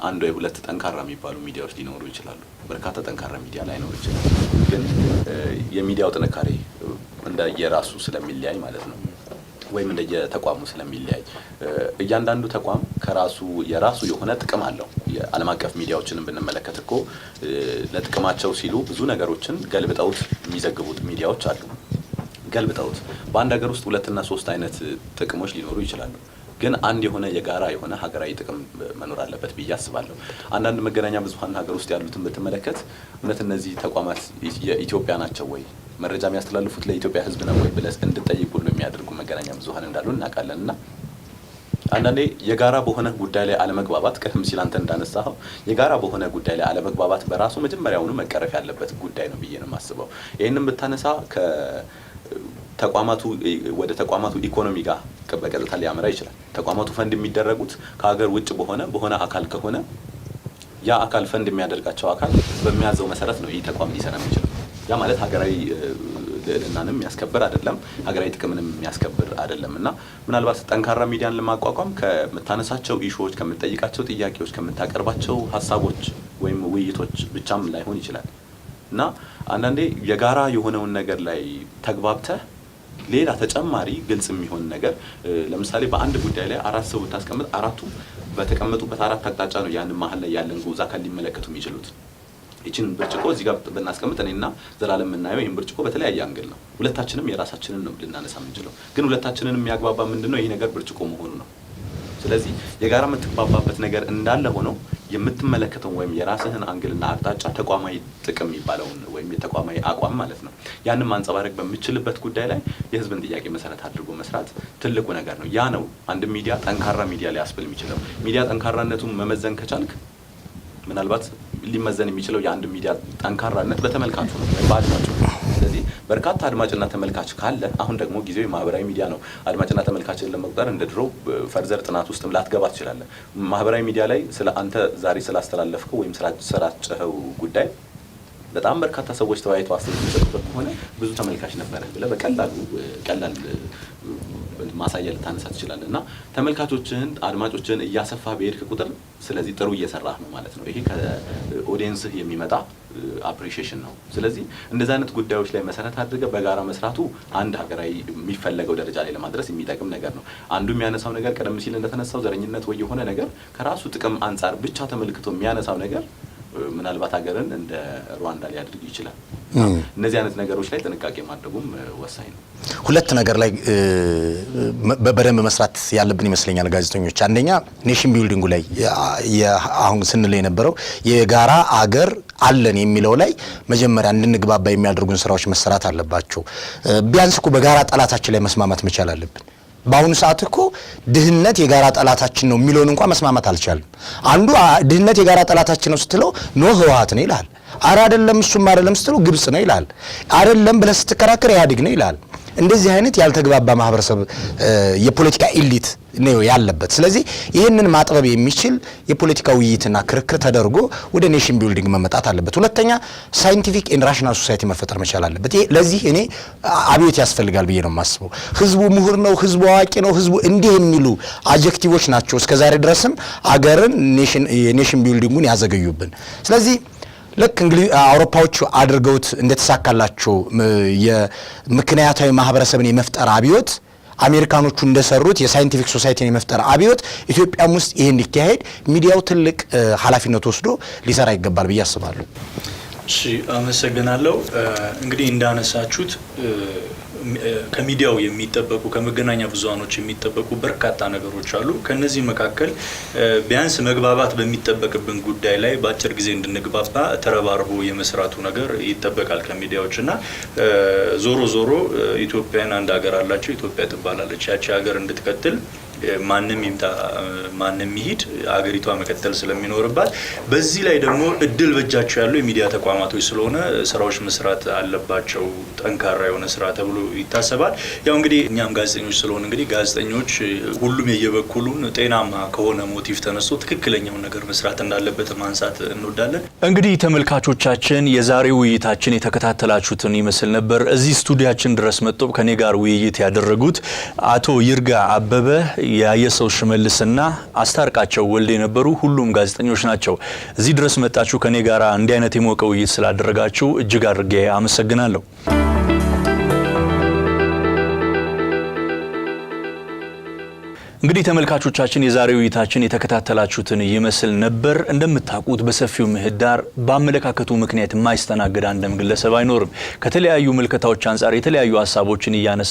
አንድ ወይ ሁለት ጠንካራ የሚባሉ ሚዲያዎች ሊኖሩ ይችላሉ። በርካታ ጠንካራ ሚዲያ ላይኖር ይችላል። ግን የሚዲያው ጥንካሬ እንደ የራሱ ስለሚለያይ ማለት ነው ወይም እንደ የተቋሙ ስለሚለያይ እያንዳንዱ ተቋም የራሱ የሆነ ጥቅም አለው። የዓለም አቀፍ ሚዲያዎችንም ብንመለከት እኮ ለጥቅማቸው ሲሉ ብዙ ነገሮችን ገልብጠውት የሚዘግቡት ሚዲያዎች አሉ። ገልብጠውት በአንድ ሀገር ውስጥ 2 እና 3 አይነት ጥቅሞች ሊኖሩ ይችላሉ። ግን አንድ የሆነ የጋራ የሆነ ሀገራዊ ጥቅም መኖር አለበት ብዬ አስባለሁ። አንዳንድ መገናኛ ብዙሃን ሀገር ውስጥ ያሉትን ብትመለከት እውነት እነዚህ ተቋማት የኢትዮጵያ ናቸው ወይ መረጃ የሚያስተላልፉት ለኢትዮጵያ ሕዝብ ነው ወይ ብለህ እንድጠይቅ ሁሉ የሚያደርጉ መገናኛ ብዙሃን እንዳሉ እናውቃለንና አንዳንዴ የጋራ በሆነ ጉዳይ ላይ አለመግባባት ቀደም ሲል አንተ እንዳነሳኸው የጋራ በሆነ ጉዳይ ላይ አለመግባባት በራሱ መጀመሪያውኑ መቀረፍ ያለበት ጉዳይ ነው ብዬ ነው የማስበው። ይሄንን ብታነሳ ተቋማቱ ወደ ተቋማቱ ኢኮኖሚ ጋር በቀጥታ ሊያመራ ይችላል። ተቋማቱ ፈንድ የሚደረጉት ከሀገር ውጭ በሆነ አካል ከሆነ ያ አካል ፈንድ የሚያደርጋቸው አካል በሚያዘው መሰረት ነው ይህ ተቋም ሊሰራ የሚችለው። ያ ማለት ሀገራዊ ልዕልናንም የሚያስከብር አይደለም፣ ሀገራዊ ጥቅምንም የሚያስከብር አይደለም እና ምናልባት ጠንካራ ሚዲያን ለማቋቋም ከምታነሳቸው ኢሹዎች፣ ከምትጠይቃቸው ጥያቄዎች፣ ከምታቀርባቸው ሀሳቦች ወይም ውይይቶች ብቻም ላይሆን ይችላል እና አንዳንዴ የጋራ የሆነውን ነገር ላይ ተግባብተህ ሌላ ተጨማሪ ግልጽ የሚሆን ነገር ለምሳሌ በአንድ ጉዳይ ላይ 4 ሰው ብታስቀምጥ አራቱ በተቀመጡበት 4 አቅጣጫ ነው ያን መሀል ላይ ያለን ጉዛ አካል ሊመለከቱ የሚችሉት። ይችን ብርጭቆ እዚህ ጋር ብናስቀምጥ እኔና ዘላለም የምናየው ይህን ብርጭቆ በተለያየ አንግል ነው። ሁለታችንም የራሳችንን ነው ልናነሳ የምንችለው፣ ግን ሁለታችንን የሚያግባባ ምንድነው? ይህ ነገር ብርጭቆ መሆኑ ነው። ስለዚህ የጋራ የምትግባባበት ነገር እንዳለ ሆነው የምትመለከተው ወይም የራስህን አንግልና አቅጣጫ ተቋማዊ ጥቅም የሚባለውን ወይም የተቋማዊ አቋም ማለት ነው ያንን ማንጸባረቅ በሚችልበት ጉዳይ ላይ የህዝብን ጥያቄ መሰረት አድርጎ መስራት ትልቁ ነገር ነው። ያ ነው አንድ ሚዲያ ጠንካራ ሚዲያ ሊያስብል የሚችለው። ሚዲያ ጠንካራነቱን መመዘን ከቻልክ ምናልባት ሊመዘን የሚችለው የአንድ ሚዲያ ጠንካራነት በተመልካቹ ነው ወይም በአድማጩ ነው። ስለዚህ በርካታ አድማጭና ተመልካች ካለ አሁን ደግሞ ጊዜው የማህበራዊ ሚዲያ ነው። አድማጭና ተመልካችን ለመቁጠር እንደ ድሮ ፈርዘር ጥናት ውስጥም ላትገባ ትችላለህ። ማህበራዊ ሚዲያ ላይ ስለ አንተ ዛሬ ስላስተላለፍከው ወይም ስላጨኸው ጉዳይ በጣም በርካታ ሰዎች ተወያይተው አስተያየት የሚሰጡበት ከሆነ ብዙ ተመልካች ነበረ ብለህ ቀላል ማሳያ ልታነሳ ትችላለህ እና ተመልካቾችን አድማጮችን እያሰፋ በሄድክ ቁጥር ስለዚህ ጥሩ እየሰራህ ነው ማለት ነው። ይሄ ከኦዲየንስህ የሚመጣ አፕሪሺዬሽን ነው። ስለዚህ እንደዚህ አይነት ጉዳዮች ላይ መሰረት አድርገህ በጋራ መስራቱ አንድ ሀገራዊ የሚፈለገው ደረጃ ላይ ለማድረስ የሚጠቅም ነገር ነው። አንዱ የሚያነሳው ነገር ቀደም ሲል እንደተነሳው ዘረኝነት ወይ የሆነ ነገር ከራሱ ጥቅም አንጻር ብቻ ተመልክቶ የሚያነሳው ነገር ምናልባት ሀገርን እንደ ሩዋንዳ ሊያደርግ ይችላል። እነዚህ አይነት ነገሮች ላይ ጥንቃቄ ማድረጉም ወሳኝ ነው። ሁለት ነገር ላይ በደንብ መስራት ያለብን ይመስለኛል ጋዜጠኞች። አንደኛ ኔሽን ቢልዲንጉ ላይ አሁን ስንል የነበረው የጋራ አገር አለን የሚለው ላይ መጀመሪያ እንድንግባባ የሚያደርጉን ስራዎች መሰራት አለባቸው። ቢያንስ እኮ በጋራ ጠላታችን ላይ መስማማት መቻል አለብን። በአሁኑ ሰዓት እኮ ድህነት የጋራ ጠላታችን ነው የሚለውን እንኳን መስማማት አልቻለም። አንዱ ድህነት የጋራ ጠላታችን ነው ስትለው ኖ ህወሓት ነው ይላል። አረ አይደለም እሱም አይደለም ስትለው ግብጽ ነው ይላል። አይደለም ብለህ ስትከራከር ኢህአዴግ ነው ይላል። እንደዚህ አይነት ያልተግባባ ማህበረሰብ የፖለቲካ ኤሊት ነው ያለበት። ስለዚህ ይህንን ማጥበብ የሚችል የፖለቲካ ውይይትና ክርክር ተደርጎ ወደ ኔሽን ቢልዲንግ መመጣት አለበት። ሁለተኛ ሳይንቲፊክ ኤንድ ራሽናል ሶሳይቲ መፈጠር መቻል አለበት። ለዚህ እኔ አብዮት ያስፈልጋል ብዬ ነው የማስበው። ህዝቡ ምሁር ነው፣ ህዝቡ አዋቂ ነው፣ ህዝቡ እንዲህ የሚሉ አጀክቲቮች ናቸው እስከዛሬ ድረስም አገርን የኔሽን ቢልዲንጉን ያዘገዩብን። ስለዚህ ልክ እንግዲህ አውሮፓዎቹ አድርገውት እንደተሳካላቸው የምክንያታዊ ማህበረሰብን የመፍጠር አብዮት አሜሪካኖቹ እንደሰሩት የሳይንቲፊክ ሶሳይቲን የመፍጠር አብዮት ኢትዮጵያም ውስጥ ይሄ እንዲካሄድ ሚዲያው ትልቅ ኃላፊነት ወስዶ ሊሰራ ይገባል ብዬ አስባለሁ። እሺ፣ አመሰግናለሁ። እንግዲህ እንዳነሳችሁት ከሚዲያው የሚጠበቁ ከመገናኛ ብዙሃኖች የሚጠበቁ በርካታ ነገሮች አሉ። ከነዚህ መካከል ቢያንስ መግባባት በሚጠበቅብን ጉዳይ ላይ በአጭር ጊዜ እንድንግባባ ተረባርቦ የመስራቱ ነገር ይጠበቃል ከሚዲያዎችና ዞሮ ዞሮ ኢትዮጵያን አንድ ሀገር አላቸው፣ ኢትዮጵያ ትባላለች። ያቺ ሀገር እንድትቀጥል ማንም ይምጣ ማንም ይሂድ አገሪቷ መቀጠል ስለሚኖርባት በዚህ ላይ ደግሞ እድል በእጃቸው ያለው የሚዲያ ተቋማቶች ስለሆነ ስራዎች መስራት አለባቸው። ጠንካራ የሆነ ስራ ተብሎ ይታሰባል። ያው እንግዲህ እኛም ጋዜጠኞች ስለሆነ እንግዲህ ጋዜጠኞች ሁሉም የየበኩሉን ጤናማ ከሆነ ሞቲቭ ተነስቶ ትክክለኛውን ነገር መስራት እንዳለበት ማንሳት እንወዳለን። እንግዲህ ተመልካቾቻችን የዛሬው ውይይታችን የተከታተላችሁትን ይመስል ነበር። እዚህ ስቱዲያችን ድረስ መጥተው ከኔ ጋር ውይይት ያደረጉት አቶ ይርጋ አበበ፣ ያየሰው ሽመልስና አስታርቃቸው ወልዴ ነበሩ። ሁሉም ጋዜጠኞች ናቸው። እዚህ ድረስ መጣችሁ ከኔ ጋር እንዲህ አይነት የሞቀ ውይይት ስላደረጋችሁ እጅግ አድርጌ አመሰግናለሁ። እንግዲህ ተመልካቾቻችን የዛሬው ውይይታችን የተከታተላችሁትን ይመስል ነበር። እንደምታውቁት በሰፊው ምህዳር በአመለካከቱ ምክንያት የማይስተናገድ አንድም ግለሰብ አይኖርም። ከተለያዩ ምልከታዎች አንጻር የተለያዩ ሀሳቦችን እያነሳ